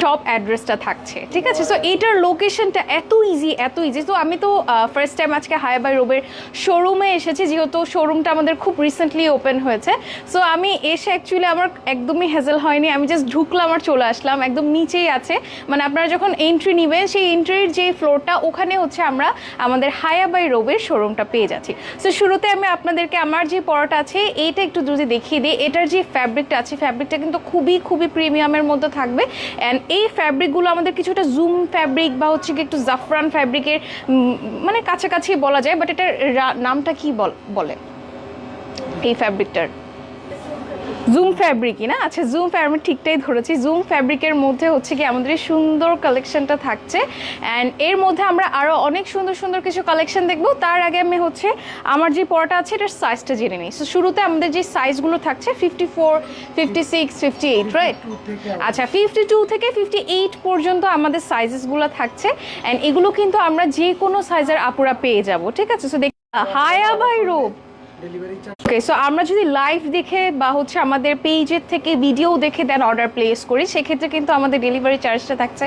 Top top অ্যাড্রেসটা থাকছে, ঠিক আছে। সো এইটার লোকেশনটা এত ইজি। তো আমি তো ফার্স্ট টাইম আজকে হায়া বাই রোবের শোরুমে এসেছি, যেহেতু শোরুমটা আমাদের খুব রিসেন্টলি ওপেন হয়েছে। সো আমি এসে অ্যাকচুয়ালি আমার একদমই হ্যাজেল হয়নি, আমি জাস্ট ঢুকলাম আর চলে আসলাম, একদম নিচেই আছে। মানে আপনারা যখন এন্ট্রি নেবেন সেই এন্ট্রির যে ফ্লোরটা ওখানে হচ্ছে আমরা আমাদের হায়া বাই রোবের শোরুমটা পেয়ে যাচ্ছি। সো শুরুতে আমি আপনাদেরকে আমার যে পরাটা আছে এইটা একটু যদি দেখিয়ে দিই। এটার যে ফ্যাব্রিকটা আছে, ফ্যাব্রিকটা কিন্তু খুবই প্রিমিয়ামের মধ্যে থাকবে। অ্যান্ড এই ফ্যাব্রিকগুলো আমাদের কিছুটা জুম ফ্যাব্রিক বা হচ্ছে কি একটু জাফরান ফ্যাব্রিকের মানে কাছাকাছি বলা যায়, বাট এটার নামটা কি বলে এই ফ্যাব্রিকটার? জুম ফ্যাব্রিকই না? আচ্ছা, জুম ফ্যাব্রিক ঠিকটাই ধরেছি। জুম ফ্যাব্রিকের মধ্যে হচ্ছে কি আমাদের সুন্দর কালেকশনটা থাকছে। অ্যান্ড এর মধ্যে আমরা আরও অনেক সুন্দর কিছু কালেকশন দেখবো। তার আগে আমি হচ্ছে আমার যে পরাটা আছে এটার সাইজটা জেনে নিই। সো শুরুতে আমাদের যে সাইজগুলো থাকছে 54, 56, 58, রাইট? আচ্ছা, 52 থেকে 58 পর্যন্ত আমাদের সাইজেসগুলো থাকছে। অ্যান্ড এগুলো কিন্তু আমরা যে কোনো সাইজের আপুরা পেয়ে যাব, ঠিক আছে। সো দেখ, হায়া বাই রোব। ওকে, সো আমরা যদি লাইভ দেখে বা হচ্ছে আমাদের পেজের থেকে ভিডিও দেখে দেন অর্ডার প্লেস করি, সেক্ষেত্রে কিন্তু আমাদের ডেলিভারি চার্জটা থাকছে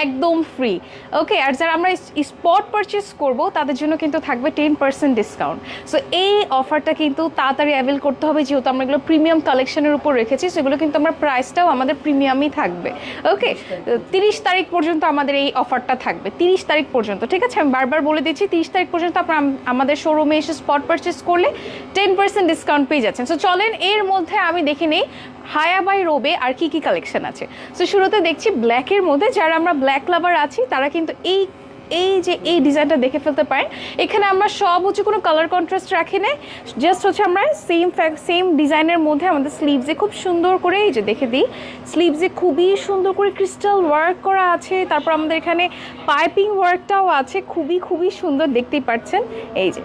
একদম ফ্রি। ওকে, আর যারা আমরা স্পট পারচেস করব তাদের জন্য কিন্তু থাকবে 10% ডিসকাউন্ট। সো এই অফারটা কিন্তু তাড়াতাড়ি অ্যাভেল করতে হবে, যেহেতু আমরা এগুলো প্রিমিয়াম কালেকশনের উপর রেখেছি। সেগুলো কিন্তু আমরা প্রাইসটাও আমাদের প্রিমিয়ামই থাকবে। ওকে, 30 তারিখ পর্যন্ত আমাদের এই অফারটা থাকবে, 30 তারিখ পর্যন্ত, ঠিক আছে। আমি বারবার বলে দিচ্ছি 30 তারিখ পর্যন্ত আপনারা আমাদের শোরুমে এসে স্পট পারচেস করলে 10% ডিসকাউন্ট পেয়ে যাচ্ছেন। সো চলেন এর মধ্যে আমি দেখে নেই হায়া বাই রোবে আর কি কালেকশন আছে। সো শুরুতে দেখছি ব্ল্যাকের মধ্যে, যারা আমরা ব্ল্যাক লাভার আছি তারা কিন্তু এই ডিজাইনটা দেখে ফেলতে পারেন। এখানে আমরা সব হচ্ছে কোনো কালার কন্ট্রাস্ট রাখি না, জাস্ট হচ্ছে আমরা সেম ডিজাইনের মধ্যে আমাদের স্লিভসে খুব সুন্দর করে, এই যে দেখে দিই, স্লিভসে খুবই সুন্দর করে ক্রিস্টাল ওয়ার্ক করা আছে। তারপর আমাদের এখানে পাইপিং ওয়ার্কটাও আছে, খুবই সুন্দর, দেখতেই পাচ্ছেন। এই যে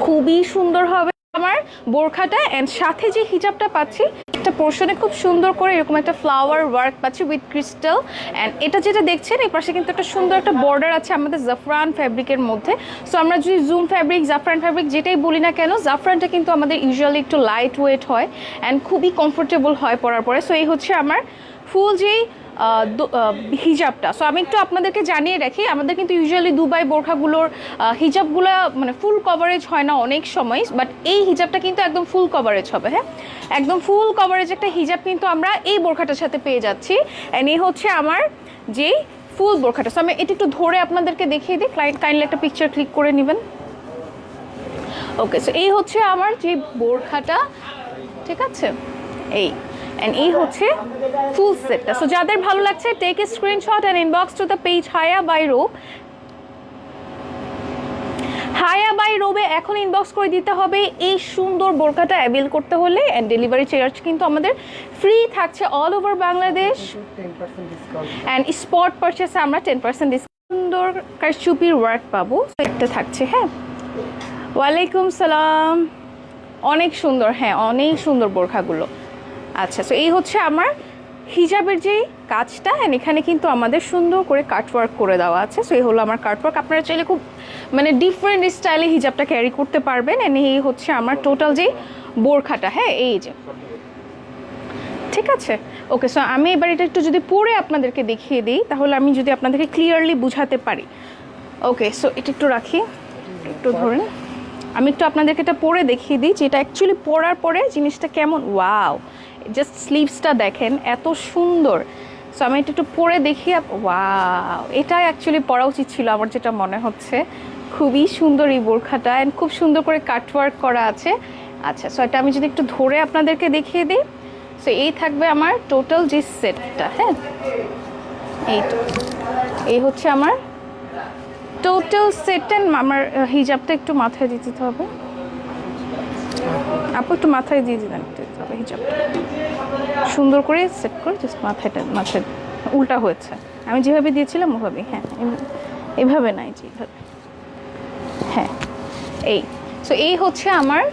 খুবই সুন্দর হবে আমার বোরখাটা। অ্যান্ড সাথে যে হিজাবটা পাচ্ছি একটা পোর্শনে খুব সুন্দর করে এরকম একটা ফ্লাওয়ার ওয়ার্ক পাচ্ছি উইথ ক্রিস্টাল। অ্যান্ড এটা যেটা দেখছেন এই পাশে কিন্তু একটা সুন্দর একটা বর্ডার আছে আমাদের জাফরান ফ্যাব্রিকের মধ্যে। সো আমরা যদি জুম ফ্যাব্রিক, জাফরান ফ্যাব্রিক যেটাই বলি না কেন, জাফরানটা কিন্তু আমাদের ইউজুয়ালি একটু লাইট ওয়েট হয় অ্যান্ড খুবই কমফোর্টেবল হয় পরার পরে। সো এই হচ্ছে আমার ফুল যেই হিজাবটা। সো আমি একটু আপনাদেরকে জানিয়ে রাখি, আমাদের কিন্তু ইউজুয়ালি দুবাই বোরখাগুলোর হিজাবগুলো মানে ফুল কভারেজ হয় না অনেক সময়, বাট এই হিজাবটা কিন্তু একদম ফুল কভারেজ হবে। হ্যাঁ, একদম ফুল কভারেজ একটা হিজাব কিন্তু আমরা এই বোরখাটার সাথে পেয়ে যাচ্ছি। অ্যান্ড এই হচ্ছে আমার যেই ফুল বোরখাটা। সো আমি এটা একটু ধরে আপনাদেরকে দেখিয়ে দিই, কাইন্ডলি একটা পিকচার ক্লিক করে নেবেন। ওকে, সো এই হচ্ছে আমার যে বোরখাটা, ঠিক আছে, এই অ্যান্ড এই হচ্ছে ফুল সেটটা। সো যাদের ভালো লাগছে take a screenshot and inbox to the page হায়া বাই রোব। হায়া বাই রোবে এখন ইনবক্স করে দিতে হবে এই সুন্দর বোরকাটা অ্যাভেল করতে হলে। অ্যান্ড ডেলিভারি চার্জ কিন্তু আমাদের ফ্রি থাকছে all over Bangladesh. And spot পারচেসে আমরা 10% ডিসকাউন্ট, সুন্দর কারচুপির ওয়ার্ক পাবো, একটা থাকছে। হ্যাঁ, ওয়ালাইকুম সালাম, অনেক সুন্দর, হ্যাঁ অনেক সুন্দর বোরখাগুলো। আচ্ছা, সো এই হচ্ছে আমার হিজাবের যেই কাজটা, অ্যান্ড এখানে কিন্তু আমাদের সুন্দর করে কাটওয়ার্ক করে দেওয়া আছে। সো এই হলো আমার কাটওয়ার্ক। আপনারা চাইলে খুব মানে ডিফারেন্ট স্টাইলে হিজাবটা ক্যারি করতে পারবেন। অ্যান্ড এই হচ্ছে আমার টোটাল যেই বোরখাটা। হ্যাঁ, এই যে, ঠিক আছে। ওকে, সো আমি এবার এটা একটু যদি পরে আপনাদেরকে দেখিয়ে দিই, তাহলে আমি যদি আপনাদেরকে ক্লিয়ারলি বুঝাতে পারি। ওকে, সো এটা একটু রাখি, একটু ধরেন, আমি একটু আপনাদেরকে এটা পরে দেখিয়ে দিই যে এটা অ্যাকচুয়ালি পরার পরে জিনিসটা কেমন। ওয়াও, জাস্ট স্লিভসটা দেখেন এত সুন্দর। সো আমি এটা একটু পরে দেখি। ওয়াও, এটা অ্যাকচুয়ালি পরা উচিত ছিল আমার যেটা মনে হচ্ছে। খুবই সুন্দর এই বোরখাটা, অ্যান্ড খুব সুন্দর করে কাটওয়ার্ক করা আছে। আচ্ছা, সো এটা আমি যদি একটু ধরে আপনাদেরকে দেখিয়ে দিই। সো এই থাকবে আমার টোটাল যে সেটটা। হ্যাঁ, এই হচ্ছে আমার টোটাল সেট। অ্যান্ড আমার হিজাবটা একটু মাথায় দিতে হবে, আপু একটু মাথায় দিয়ে দিতে হবে হিজাবটা সুন্দর করে সেট করে, জাস্ট মাথায় উল্টা হয়েছে, আমি যেভাবে দিয়েছিলাম ওভাবেই। হ্যাঁ, এভাবে নাই, যেভাবে। হ্যাঁ, এই। সো এই হচ্ছে আমার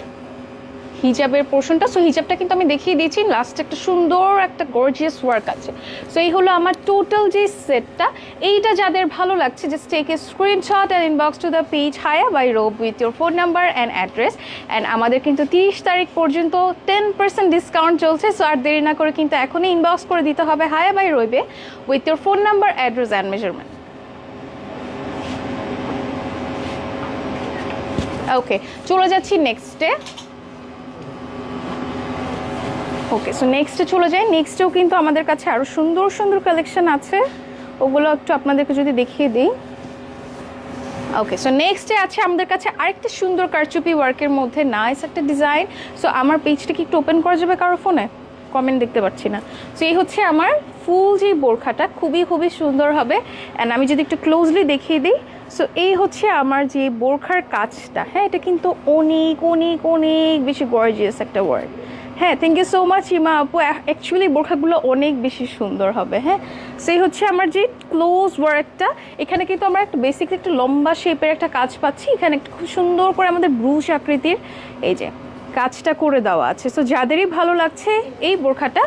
হিজাবের পোর্শনটা। সো হিজাবটা কিন্তু আমি দেখিয়ে দিয়েছি, লাস্টে একটা সুন্দর একটা গর্জিয়াস ওয়ার্ক আছে। সো এই হলো আমার টোটাল যে সেটটা। এইটা যাদের ভালো লাগছে, just take a screenshot and inbox to the page হায়া by Robe with your phone number and address. And আমাদের কিন্তু 30 তারিখ পর্যন্ত 10% ডিসকাউন্ট চলছে। সো আর দেরি না করে কিন্তু এখনই ইনবক্স করে দিতে হবে হায়া বাই রোবে with your phone number, address and measurement. Okay, চলে যাচ্ছি নেক্সটে। ওকে, সো নেক্সটে চলে যাই। নেক্সটেও কিন্তু আমাদের কাছে আরও সুন্দর সুন্দর কালেকশন আছে, ওগুলো একটু আপনাদেরকে যদি দেখিয়ে দিই। ওকে, সো নেক্সটে আছে আমাদের কাছে আরেকটা সুন্দর কারচুপি ওয়ার্কের মধ্যে নাইস একটা ডিজাইন। সো আমার পেজটা কি একটু ওপেন করা যাবে কারো ফোনে? কমেন্ট দেখতে পাচ্ছি না। সো এই হচ্ছে আমার ফুল যে বোরখাটা, খুবই খুবই সুন্দর হবে। অ্যান্ড আমি যদি একটু ক্লোজলি দেখিয়ে দিই, সো এই হচ্ছে আমার যে বোরখার কাজটা। হ্যাঁ, এটা কিন্তু অনেক অনেক অনেক বেশি গর্জিয়াস একটা ওয়ার্ক। হ্যাঁ, থ্যাংক ইউ সো মাচ ইমা আপু। অ্যাকচুয়ালি বোরখাগুলো অনেক বেশি সুন্দর হবে। হ্যাঁ, সেই হচ্ছে আমার যে ক্লোজ ওয়ার্কটা। এখানে কিন্তু আমরা একটা বেসিকলি একটু লম্বা শেপের একটা কাজ পাচ্ছি। এখানে একটা খুব সুন্দর করে আমাদের ব্রুশ আকৃতির এই যে কাজটা করে দেওয়া আছে। সো যাদেরই ভালো লাগছে এই বোরখাটা,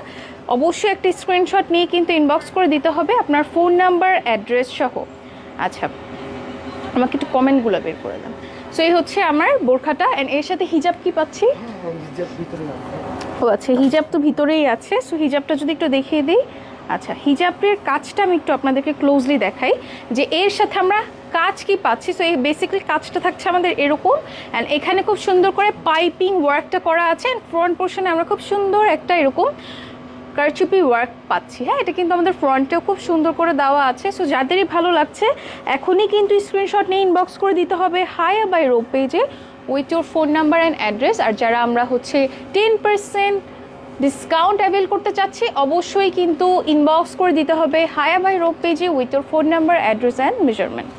অবশ্যই একটা স্ক্রিনশট নিয়ে কিন্তু ইনবক্স করে দিতে হবে আপনার ফোন নাম্বার, অ্যাড্রেস সহ। আচ্ছা, আমাকে একটু কমেন্টগুলো বের করে দেন। সো এই হচ্ছে আমার বোরখাটা। অ্যান্ড এর সাথে হিজাব কি পাচ্ছি? ও আচ্ছা, হিজাব তো ভিতরেই আছে। সো হিজাবটা যদি একটু দেখিয়ে দিই। আচ্ছা, হিজাবের কাজটা আমি একটু আপনাদেরকে ক্লোজলি দেখাই যে এর সাথে আমরা কাজ কি পাচ্ছি। সো এই বেসিক্যালি কাজটা থাকছে আমাদের এরকম। অ্যান্ড এখানে খুব সুন্দর করে পাইপিং ওয়ার্কটা করা আছে। অ্যান্ড ফ্রন্ট পোর্শনে আমরা খুব সুন্দর একটা এরকম কারচুপি ওয়ার্ক পাচ্ছি। হ্যাঁ, এটা কিন্তু আমাদের ফ্রন্টেও খুব সুন্দর করে দেওয়া আছে। সো যাদেরই ভালো লাগছে এখনই কিন্তু স্ক্রিনশট নিয়ে ইনবক্স করে দিতে হবে হায়া বাই রোব পেজে with your phone number and address. আর যারা আমরা হচ্ছে 10% ডিসকাউন্ট অ্যাভেল করতে চাচ্ছি, অবশ্যই কিন্তু ইনবক্স করে দিতে হবে হায়া বাই রোব পেজে with your phone number, address and measurement.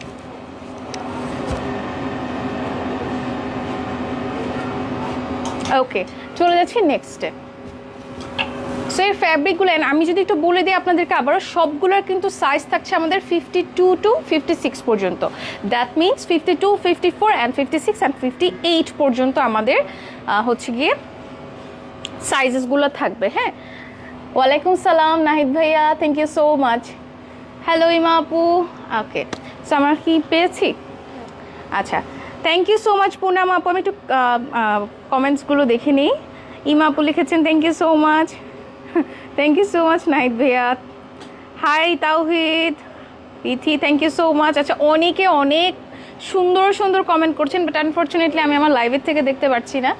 Okay, চলে যাচ্ছি নেক্সটে। সো এই ফ্যাব্রিকগুলো আমি যদি একটু বলে দিই আপনাদেরকে আবারও, সবগুলোর কিন্তু সাইজ থাকছে আমাদের 52 to 56 পর্যন্ত। দ্যাট মিনস 52, 54 অ্যান্ড 56 অ্যান্ড 58 পর্যন্ত আমাদের হচ্ছে গিয়ে সাইজেসগুলো থাকবে। হ্যাঁ, ওয়ালাইকুম সালাম নাহিদ ভাইয়া, thank you so much. Hello Ema আপু। ওকে, সো আমরা কি পেয়েছি? আচ্ছা, thank you so much Punam আপু। আমি একটু কমেন্টসগুলো দেখে নিই। ইমা আপু লিখেছেন thank you so much. Thank you so much Nahid ভাইয়া। হাই তাওহিদ, পিথি, থ্যাংক ইউ সো মাচ। আচ্ছা, অনেকে অনেক সুন্দর সুন্দর কমেন্ট করছেন, বাট আনফর্চুনেটলি আমি আমার লাইভের থেকে দেখতে পাচ্ছি না।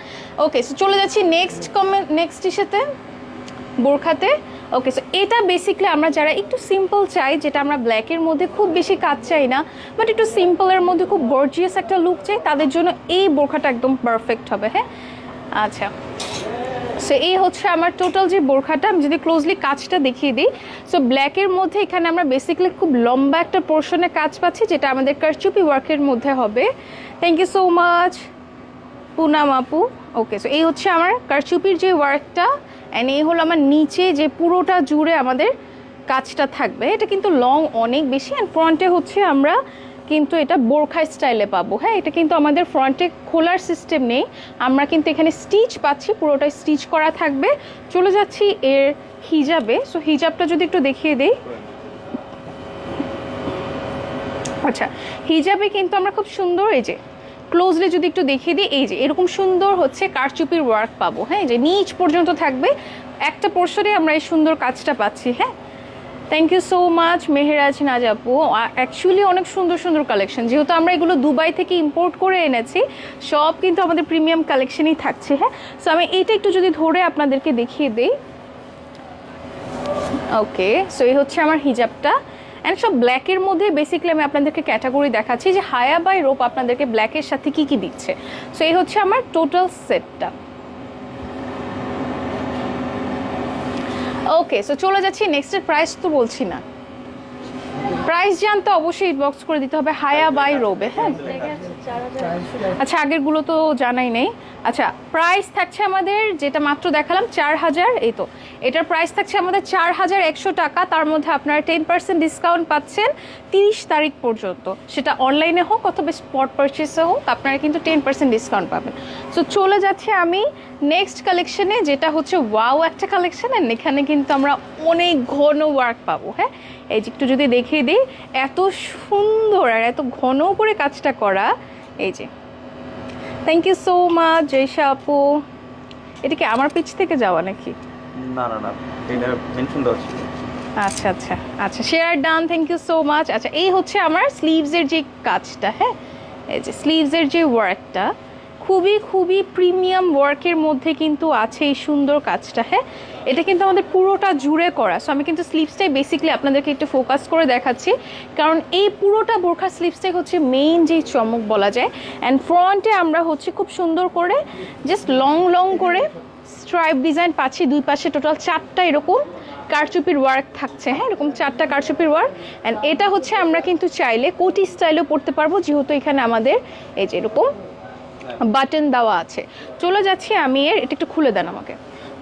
ওকে, সো চলে যাচ্ছি নেক্সট কমেন্ট, নেক্সট ইস্যুতে, বোরখাতে। ওকে, সো এটা বেসিক্যালি আমরা যারা একটু সিম্পল চাই, যেটা আমরা ব্ল্যাকের মধ্যে খুব বেশি কাজ চাই না, বাট একটু সিম্পলের মধ্যে খুব গর্জিয়াস একটা লুক চাই, তাদের জন্য এই বোরখাটা একদম পারফেক্ট হবে। হ্যাঁ, আচ্ছা, সো এই হচ্ছে আমার টোটাল যে বোরখাটা। আমি যদি ক্লোজলি কাজটা দেখিয়ে দিই, সো ব্ল্যাকের মধ্যে এখানে আমরা বেসিক্যালি খুব লম্বা একটা পোর্শনে কাজ পাচ্ছি, যেটা আমাদের কারচুপি ওয়ার্কের মধ্যে হবে। Thank you so much Punam আপু। ওকে, সো এই হচ্ছে আমার কারচুপির যে ওয়ার্কটা। অ্যান্ড এই হলো আমার নিচে যে পুরোটা জুড়ে আমাদের কাজটা থাকবে। এটা কিন্তু লং অনেক বেশি। অ্যান্ড ফ্রন্টে হচ্ছে আমরা কিন্তু এটা বোরখা স্টাইলে পাবো। হ্যাঁ, এটা কিন্তু আমাদের ফ্রন্টে খোলার সিস্টেম নেই, আমরা কিন্তু এখানে স্টিচ পাচ্ছি, পুরোটাই স্টিচ করা থাকবে। চলে যাচ্ছি এর হিজাবে। সো হিজাবটা যদি একটু দেখিয়ে দিই। আচ্ছা, হিজাবে কিন্তু আমরা খুব সুন্দর এই যে ক্লোজলি যদি একটু দেখিয়ে দিই, এই যে এরকম সুন্দর হচ্ছে কারচুপির ওয়ার্ক পাবো। হ্যাঁ, যে নিচ পর্যন্ত থাকবে, একটা পোর্শনে আমরা এই সুন্দর কাজটা পাচ্ছি। হ্যাঁ, thank you so much Meheraj Naz আপু। অ্যাকচুয়ালি অনেক সুন্দর সুন্দর কালেকশন, যেহেতু আমরা এগুলো দুবাই থেকে ইম্পোর্ট করে এনেছি, সব কিন্তু আমাদের প্রিমিয়াম কালেকশনই থাকছে। হ্যাঁ, সো আমি এইটা একটু যদি ধরে আপনাদেরকে দেখিয়ে দিই। ওকে, সো এই হচ্ছে আমার হিজাবটা। অ্যান্ড সব ব্ল্যাকের মধ্যে বেসিক্যালি আমি আপনাদেরকে ক্যাটাগরি দেখাচ্ছি যে হায়া বাই রোপ আপনাদেরকে ব্ল্যাকের সাথে কি কি দিচ্ছে। সো এই হচ্ছে আমার টোটাল সেটটা। ওকে, সো চলে যাচ্ছি নেক্সটের প্রাইস তো বলছি না, প্রাইস জানতে অবশ্যই ইনবক্স করে দিতে হবে হায়া বাই রোবে। হ্যাঁ, আচ্ছা আগেরগুলো তো জানাই নেই। আচ্ছা প্রাইস থাকছে আমাদের যেটা মাত্র দেখালাম 4000, এই তো এটার প্রাইস থাকছে আমাদের 4100 টাকা। তার মধ্যে আপনারা 10% ডিসকাউন্ট পাচ্ছেন 30 তারিখ পর্যন্ত, সেটা অনলাইনে হোক অথবা স্পট পারচেসে হোক, আপনারা কিন্তু 10% ডিসকাউন্ট পাবেন। সো চলে যাচ্ছে আমি নেক্সট কালেকশনে, যেটা হচ্ছে ওয়াও একটা কালেকশন। অ্যান্ড এখানে কিন্তু আমরা অনেক ঘন ওয়ার্ক পাবো। হ্যাঁ এই যে একটু যদি দেখিয়ে দিই, এত সুন্দর আর এত ঘন করে কাজটা করা। এই যে থ্যাংক ইউ সো মাচ জয়সা আপু। এটা কি আমার পিচ থেকে যাওয়া নাকি? না না না, এটা মেনশন দেওয়া ছিল। আচ্ছা আচ্ছা আচ্ছা, share done, thank you so much. আচ্ছা এই হচ্ছে আমার স্লিভসের যে কাজটা। হ্যাঁ এই যে স্লিভসের যে ওয়ার্কটা খুবই খুবই প্রিমিয়াম ওয়ার্কের মধ্যে কিন্তু আছে এই সুন্দর কাজটা। হ্যাঁ এটা কিন্তু আমাদের পুরোটা জুড়ে করা। সো আমি কিন্তু স্লিভসটাই বেসিক্যালি আপনাদেরকে একটু ফোকাস করে দেখাচ্ছি, কারণ এই পুরোটা বোরখা স্লিভসটাই হচ্ছে মেইন যেই চমক বলা যায়। অ্যান্ড ফ্রন্টে আমরা হচ্ছে খুব সুন্দর করে জাস্ট লং লং করে স্ট্রাইপ ডিজাইন পাচ্ছি, দুই পাশে টোটাল 4টা এরকম কারচুপির ওয়ার্ক থাকছে। হ্যাঁ এরকম 4টা কারচুপির ওয়ার্ক। অ্যান্ড এটা হচ্ছে আমরা কিন্তু চাইলে কোটি স্টাইলেও পড়তে পারবো, যেহেতু এখানে আমাদের এই যে এরকম বাটন দেওয়া আছে। চলে যাচ্ছি আমি এর, এটা একটু খুলে দেন আমাকে।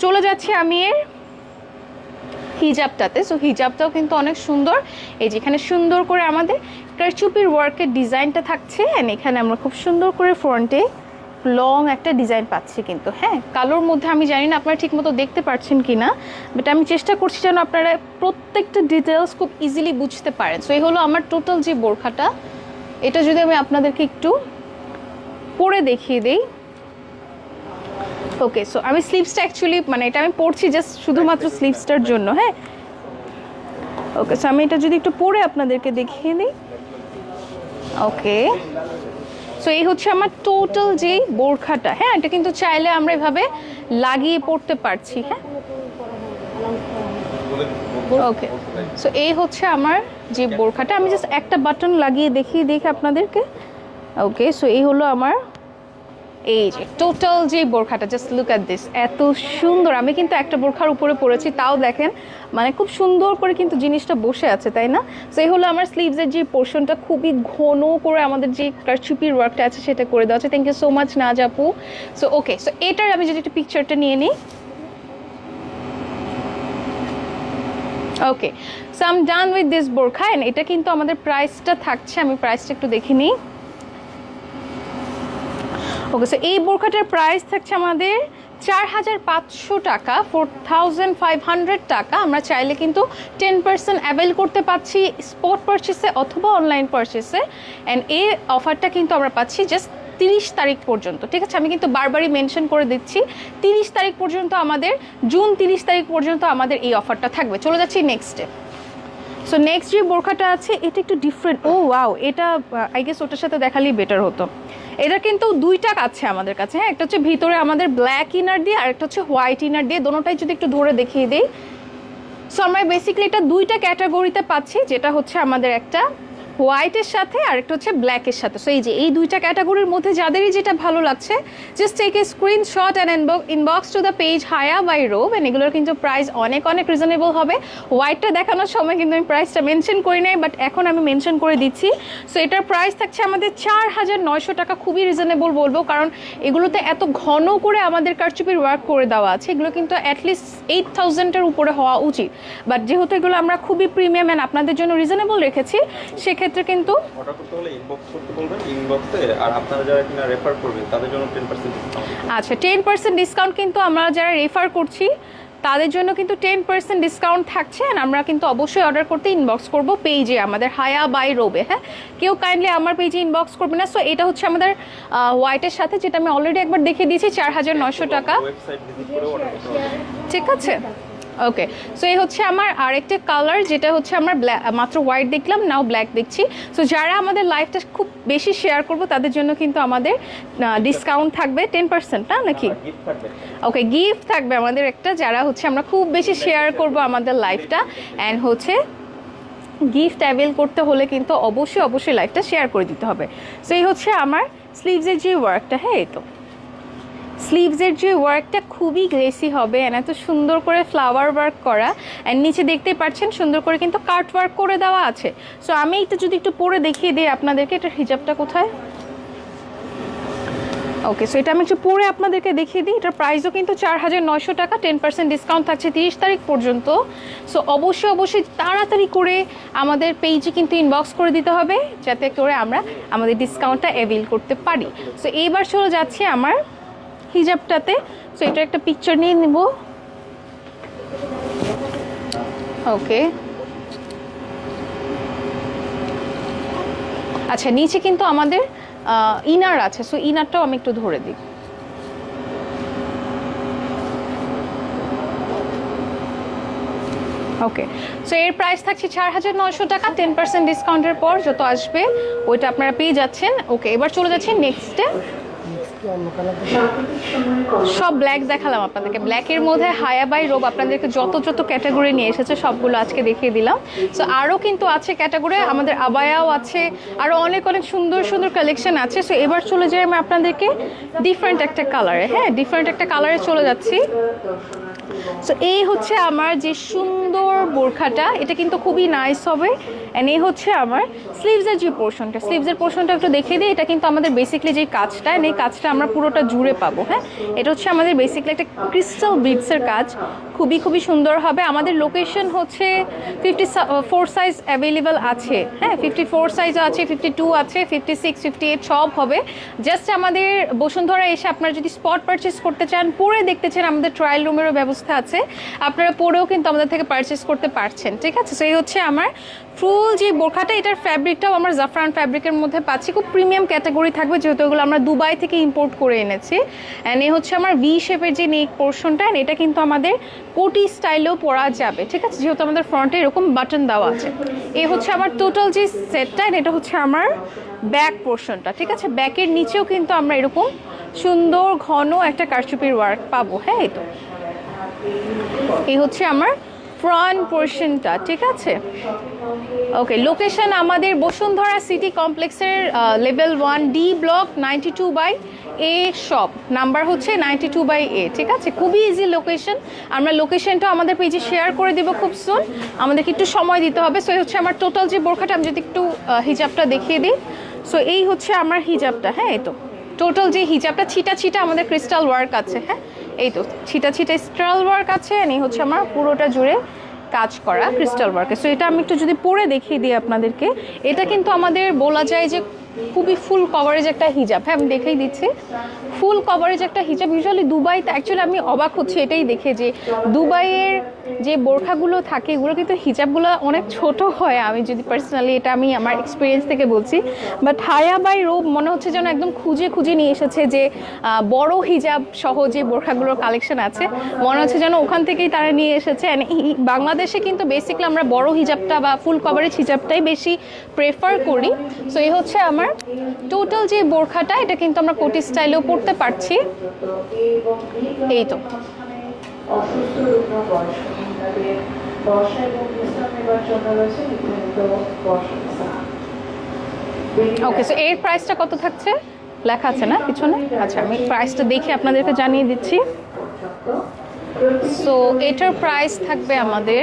চলে যাচ্ছি আমি এর হিজাবটাতে। সো হিজাবটাও কিন্তু অনেক সুন্দর। এই যেখানে সুন্দর করে আমাদের কারচুপির ওয়ার্কের ডিজাইনটা থাকছে। অ্যান্ড এখানে আমরা খুব সুন্দর করে ফ্রন্টে লং একটা ডিজাইন পাচ্ছি কিন্তু। হ্যাঁ কালোর মধ্যে আমি জানি না আপনারা ঠিকমতো দেখতে পাচ্ছেন কি না, বাট আমি চেষ্টা করছি যেন আপনারা প্রত্যেকটা ডিটেলস খুব ইজিলি বুঝতে পারেন। সো এই হলো আমার টোটাল যে বোরখাটা। এটা যদি আমি আপনাদেরকে একটু পরে দেখিয়ে দিই। ওকে সো আমি স্লিভসটা অ্যাকচুয়ালি মানে এটা আমি পরছি জাস্ট শুধুমাত্র স্লিভসটার জন্য। হ্যাঁ ওকে সো আমি এটা যদি একটু পরে আপনাদেরকে দেখিয়ে দিই। ওকে সো এই হচ্ছে আমার টোটাল যে বোরখাটা। হ্যাঁ এটা কিন্তু চাইলে আমরা এভাবে লাগিয়ে পরতে পারছি। হ্যাঁ ওকে সো এই হচ্ছে আমার যে বোরখাটা। আমি জাস্ট একটা বাটন লাগিয়ে দেখিয়ে দিই আপনাদেরকে। ওকে সো এই হলো আমার এই যে টোটাল যে বোরখাটা। জাস্ট লুক অ্যাট দিস, এত সুন্দর। আমি কিন্তু একটা বোরখার উপরে পরেছি, তাও দেখেন মানে খুব সুন্দর করে কিন্তু জিনিসটা বসে আছে, তাই না? সো এই হলো আমার স্লিভসের যে পোর্শনটা, খুবই ঘন করে আমাদের যে কারচুপির ওয়ার্কটা আছে সেটা করে দেওয়া আছে। থ্যাংক ইউ সো মাচ নাজ আপু। সো ওকে সো এটার আমি যদি একটু পিকচারটা নিয়ে নিই। Okay so I am done with this বোরখা। এন্ড এটা কিন্তু আমাদের প্রাইসটা থাকছে, আমি প্রাইসটা একটু দেখে নিই। ওকে সো এই বোরখাটার প্রাইস থাকছে আমাদের 4500 টাকা, 4500 টাকা। আমরা চাইলে কিন্তু 10% অ্যাভেল করতে পারছি স্পট পারচেসে অথবা অনলাইন পারচেসে। অ্যান্ড এই অফারটা কিন্তু আমরা পাচ্ছি জাস্ট 30 তারিখ পর্যন্ত। ঠিক আছে আমি কিন্তু বারবারই মেনশন করে দিচ্ছি 30 তারিখ পর্যন্ত, আমাদের জুন 30 তারিখ পর্যন্ত আমাদের এই অফারটা থাকবে। চলে যাচ্ছি নেক্সটে। সো নেক্সট যে বোরখাটা আছে এটা একটু ডিফারেন্ট। ও ওয়াও, এটা আই গেস ওটার সাথে দেখালেই বেটার হতো। এটা কিন্তু দুইটা আছে আমাদের কাছে। হ্যাঁ একটা হচ্ছে ভিতরে আমাদের ব্ল্যাক ইনার দিয়ে, আর একটা হচ্ছে হোয়াইট ইনার দিয়ে। দোনোটাই যদি একটু ধরে দেখিয়ে দিই। সো আমরা বেসিক্যালি এটা দুইটা ক্যাটাগরিতে পাচ্ছি, যেটা হচ্ছে আমাদের একটা হোয়াইটের সাথে আর একটা হচ্ছে ব্ল্যাকের সাথে। সো এই যে এই দুইটা ক্যাটাগরির মধ্যে যাদেরই যেটা ভালো লাগছে just take a screenshot and inbox to the page হায়া বাই রোব। অ্যান্ড এগুলোর কিন্তু প্রাইস অনেক অনেক রিজনেবল হবে। হোয়াইটটা দেখানোর সময় কিন্তু আমি প্রাইসটা মেনশন করি নাই, বাট এখন আমি মেনশন করে দিচ্ছি। সো এটার প্রাইস থাকছে আমাদের 4900 টাকা। খুবই রিজনেবল বলবো, কারণ এগুলোতে এত ঘন করে আমাদের কারচুপির ওয়ার্ক করে দেওয়া আছে। এগুলো কিন্তু অ্যাটলিস্ট 8000-এর উপরে হওয়া উচিত, বাট যেহেতু এগুলো আমরা খুবই প্রিমিয়াম অ্যান্ড আপনাদের জন্য রিজনেবল রেখেছি, সেক্ষেত্রে কিন্তু অর্ডার করতে হলে ইনবক্স করতে বলবেন, ইনবক্সে। আর আপনারা যারা কিনা রেফার করবেন তাদের জন্য 10% ডিসকাউন্ট। আচ্ছা 10% ডিসকাউন্ট কিন্তু আমরা যারা রেফার করছি তাদের জন্য কিন্তু 10% ডিসকাউন্ট থাকছে। আর আমরা কিন্তু অবশ্যই অর্ডার করতে ইনবক্স করব পেজে আমাদের হায়া বাই রোবে। হ্যাঁ কেউ কাইন্ডলি আমার পেজে ইনবক্স করবে না। সো এটা হচ্ছে আমাদের হোয়াইটের সাথে, যেটা আমি অলরেডি একবার দেখিয়ে দিয়েছি, 4900 টাকা। ওয়েবসাইট ভিজিট করে অর্ডার করতে হবে। ঠিক আছে ওকে সো এই হচ্ছে আমার আরেকটা কালার, যেটা হচ্ছে আমার মাত্র হোয়াইট দেখলাম, নাও ব্ল্যাক দেখছি। সো যারা আমাদের লাইভটা খুব বেশি শেয়ার করবো তাদের জন্য কিন্তু আমাদের ডিসকাউন্ট থাকবে 10%, না নাকি? গিফট থাকবে। ওকে গিফট থাকবে আমাদের একটা, যারা হচ্ছে আমরা খুব বেশি শেয়ার করব আমাদের লাইভটা। অ্যান্ড হচ্ছে গিফট অ্যাভেল করতে হলে কিন্তু অবশ্যই অবশ্যই লাইভটা শেয়ার করে দিতে হবে। সো এই হচ্ছে আমার স্লিভসের যে ওয়ার্কটা। হ্যাঁ এই তো স্লিভসের যে ওয়ার্কটা খুবই গ্লেসি হবে, অ্যান্ড এত সুন্দর করে ফ্লাওয়ার ওয়ার্ক করা। অ্যান্ড নিচে দেখতে পাচ্ছেন সুন্দর করে কিন্তু কাট ওয়ার্ক করে দেওয়া আছে। সো আমি এটা যদি একটু পরে দেখিয়ে দিই আপনাদেরকে, এটার হিজাবটা কোথায়? ওকে, সো এটা আমি একটু পরে আপনাদেরকে দেখিয়ে দিই। এটার প্রাইসও কিন্তু 4,900 টাকা, 10% ডিসকাউন্ট থাকছে 30 তারিখ পর্যন্ত। সো অবশ্যই তাড়াতাড়ি করে আমাদের পেজে কিন্তু ইনবক্স করে দিতে হবে, যাতে করে আমরা আমাদের ডিসকাউন্টটা অ্যাভেল করতে পারি। সো এইবার চলে যাচ্ছে আমার হিজাবটাতে। সো এটা একটা পিকচার নিয়ে নেব। ওকে, আচ্ছা, নিচে কিন্তু আমাদের ইনার আছে। সো ইনারটাও আমি একটু ধরে দিই। ওকে, সো এর প্রাইস থাকছে 4,900 টাকা, 10% ডিসকাউন্টের পর যত আসবে ওইটা আপনারা পেয়ে যাচ্ছেন। ওকে, এবার চলে যাচ্ছি নেক্সটে। সব ব্ল্যাক দেখালাম আপনাদেরকে। ব্ল্যাকের মধ্যে হায়া বাই রোব আপনাদেরকে যত ক্যাটাগরি নিয়ে এসেছে সবগুলো আজকে দেখিয়ে দিলাম। সো আরও কিন্তু আছে ক্যাটাগরি, আমাদের আবায়াও আছে, আরও অনেক সুন্দর কালেকশন আছে। সো এবার চলে যাই আমি আপনাদেরকে ডিফারেন্ট একটা কালারে। হ্যাঁ, ডিফারেন্ট একটা কালারে চলে যাচ্ছি। সো এই হচ্ছে আমার যে সুন্দর বোরখাটা, এটা কিন্তু খুবই নাইস হবে। অ্যান্ড এই হচ্ছে আমার স্লিভসের যে পোর্শনটা, স্লিভসের পোর্শনটা একটু দেখিয়ে দিই। এটা কিন্তু আমাদের বেসিকলি যে কাজটা, এই কাজটা আমরা পুরোটা জুড়ে পাবো। হ্যাঁ, এটা হচ্ছে আমাদের বেসিকলি একটা ক্রিস্টাল বিডসের কাজ, খুবই সুন্দর হবে। আমাদের লোকেশন হচ্ছে 54 সাইজ অ্যাভেলেবেল আছে। হ্যাঁ, 54 সাইজও আছে, 52 আছে, 56, 58 সব হবে। জাস্ট আমাদের বসুন্ধরা এসে আপনারা যদি স্পট পারচেস করতে চান, পরে দেখতে চান, আমাদের ট্রায়াল রুমেরও ব্যবস্থা আছে, আপনারা পরেও কিন্তু আমাদের থেকে পারচেস করতে পারছেন। ঠিক আছে, সো এই হচ্ছে আমার ফুল যে বোরখাটা। এটার ফ্যাব্রিকটাও আমরা জাফরান ফ্যাব্রিকের মধ্যে পাচ্ছি, খুব প্রিমিয়াম ক্যাটাগরি থাকবে, যেহেতু এগুলো আমরা দুবাই থেকে ইম্পোর্ট করে এনেছি। অ্যান্ড এই হচ্ছে আমার ভি শেপের যে নেক পোর্শনটা, এটা কিন্তু আমাদের কোটি স্টাইলেও পরা যাবে। ঠিক আছে, যেহেতু আমাদের ফ্রন্টে এরকম বাটন দেওয়া আছে। এই হচ্ছে আমার টোটাল যে সেটটা, এটা হচ্ছে আমার ব্যাক পোর্শনটা। ঠিক আছে, ব্যাকের নিচেও কিন্তু আমরা এরকম সুন্দর ঘন একটা কারচুপির ওয়ার্ক পাবো। হ্যাঁ, এই তো এই হচ্ছে আমার ফ্রন্ট পোর্শনটা। ঠিক আছে, ওকে, লোকেশন আমাদের বসুন্ধরা সিটি কমপ্লেক্সের level 1D block 92/A shop, number হচ্ছে 92/A। ঠিক আছে, খুবই ইজি লোকেশন। আমরা লোকেশনটা আমাদের পেজে শেয়ার করে দেবো খুব সুন, আমাদেরকে একটু সময় দিতে হবে। সো এই হচ্ছে আমার টোটাল যে বোরখাটা। আমি যদি একটু হিজাবটা দেখিয়ে দিই। সো এই হচ্ছে আমার হিজাবটা। হ্যাঁ, এই তো টোটাল যে হিজাবটা, ছিটা আমাদের ক্রিস্টাল ওয়ার্ক আছে। হ্যাঁ, এই তো ছিটা স্ট্রাল ওয়ার্ক আছে। এই হচ্ছে আমার পুরোটা জুড়ে কাজ করা ক্রিস্টাল ওয়ার্কে। সো এটা আমি একটু যদি পরে দেখিয়ে দিই আপনাদেরকে। এটা কিন্তু আমাদের বলা যায় যে খুবই ফুল কভারেজ একটা হিজাব। হ্যাঁ, আমি দেখেই দিচ্ছি, ফুল কভারেজ একটা হিজাব। ইউজুয়ালি দুবাইতে, অ্যাকচুয়ালি আমি অবাক হচ্ছি এটাই দেখে যে দুবাইয়ের যে বোরখাগুলো থাকে এগুলো কিন্তু হিজাবগুলো অনেক ছোট হয়। আমি যদি পার্সোনালি, এটা আমি আমার এক্সপিরিয়েন্স থেকে বলছি, বাট হায়া বাই রোব মনে হচ্ছে যেন একদম খুঁজে নিয়ে এসেছে যে বড় হিজাব সহ যে বোরখাগুলোর কালেকশন আছে, মনে হচ্ছে যেন ওখান থেকেই তারা নিয়ে এসেছে। বাংলাদেশে কিন্তু বেসিক্যালি আমরা বড় হিজাবটা বা ফুল কভারেজ হিজাবটাই বেশি প্রেফার করি। সো এই হচ্ছে আমার টোটাল যে বোরখাটা, এটা কিন্তু আমরা কোটি স্টাইলেও পরতে পারছি। এই তো ওকে, সো এর প্রাইসটা কত থাকছে লেখা আছে না পিছনে? আচ্ছা, আমি প্রাইসটা দেখে আপনাদেরকে জানিয়ে দিচ্ছি। সো এটার প্রাইস থাকবে আমাদের,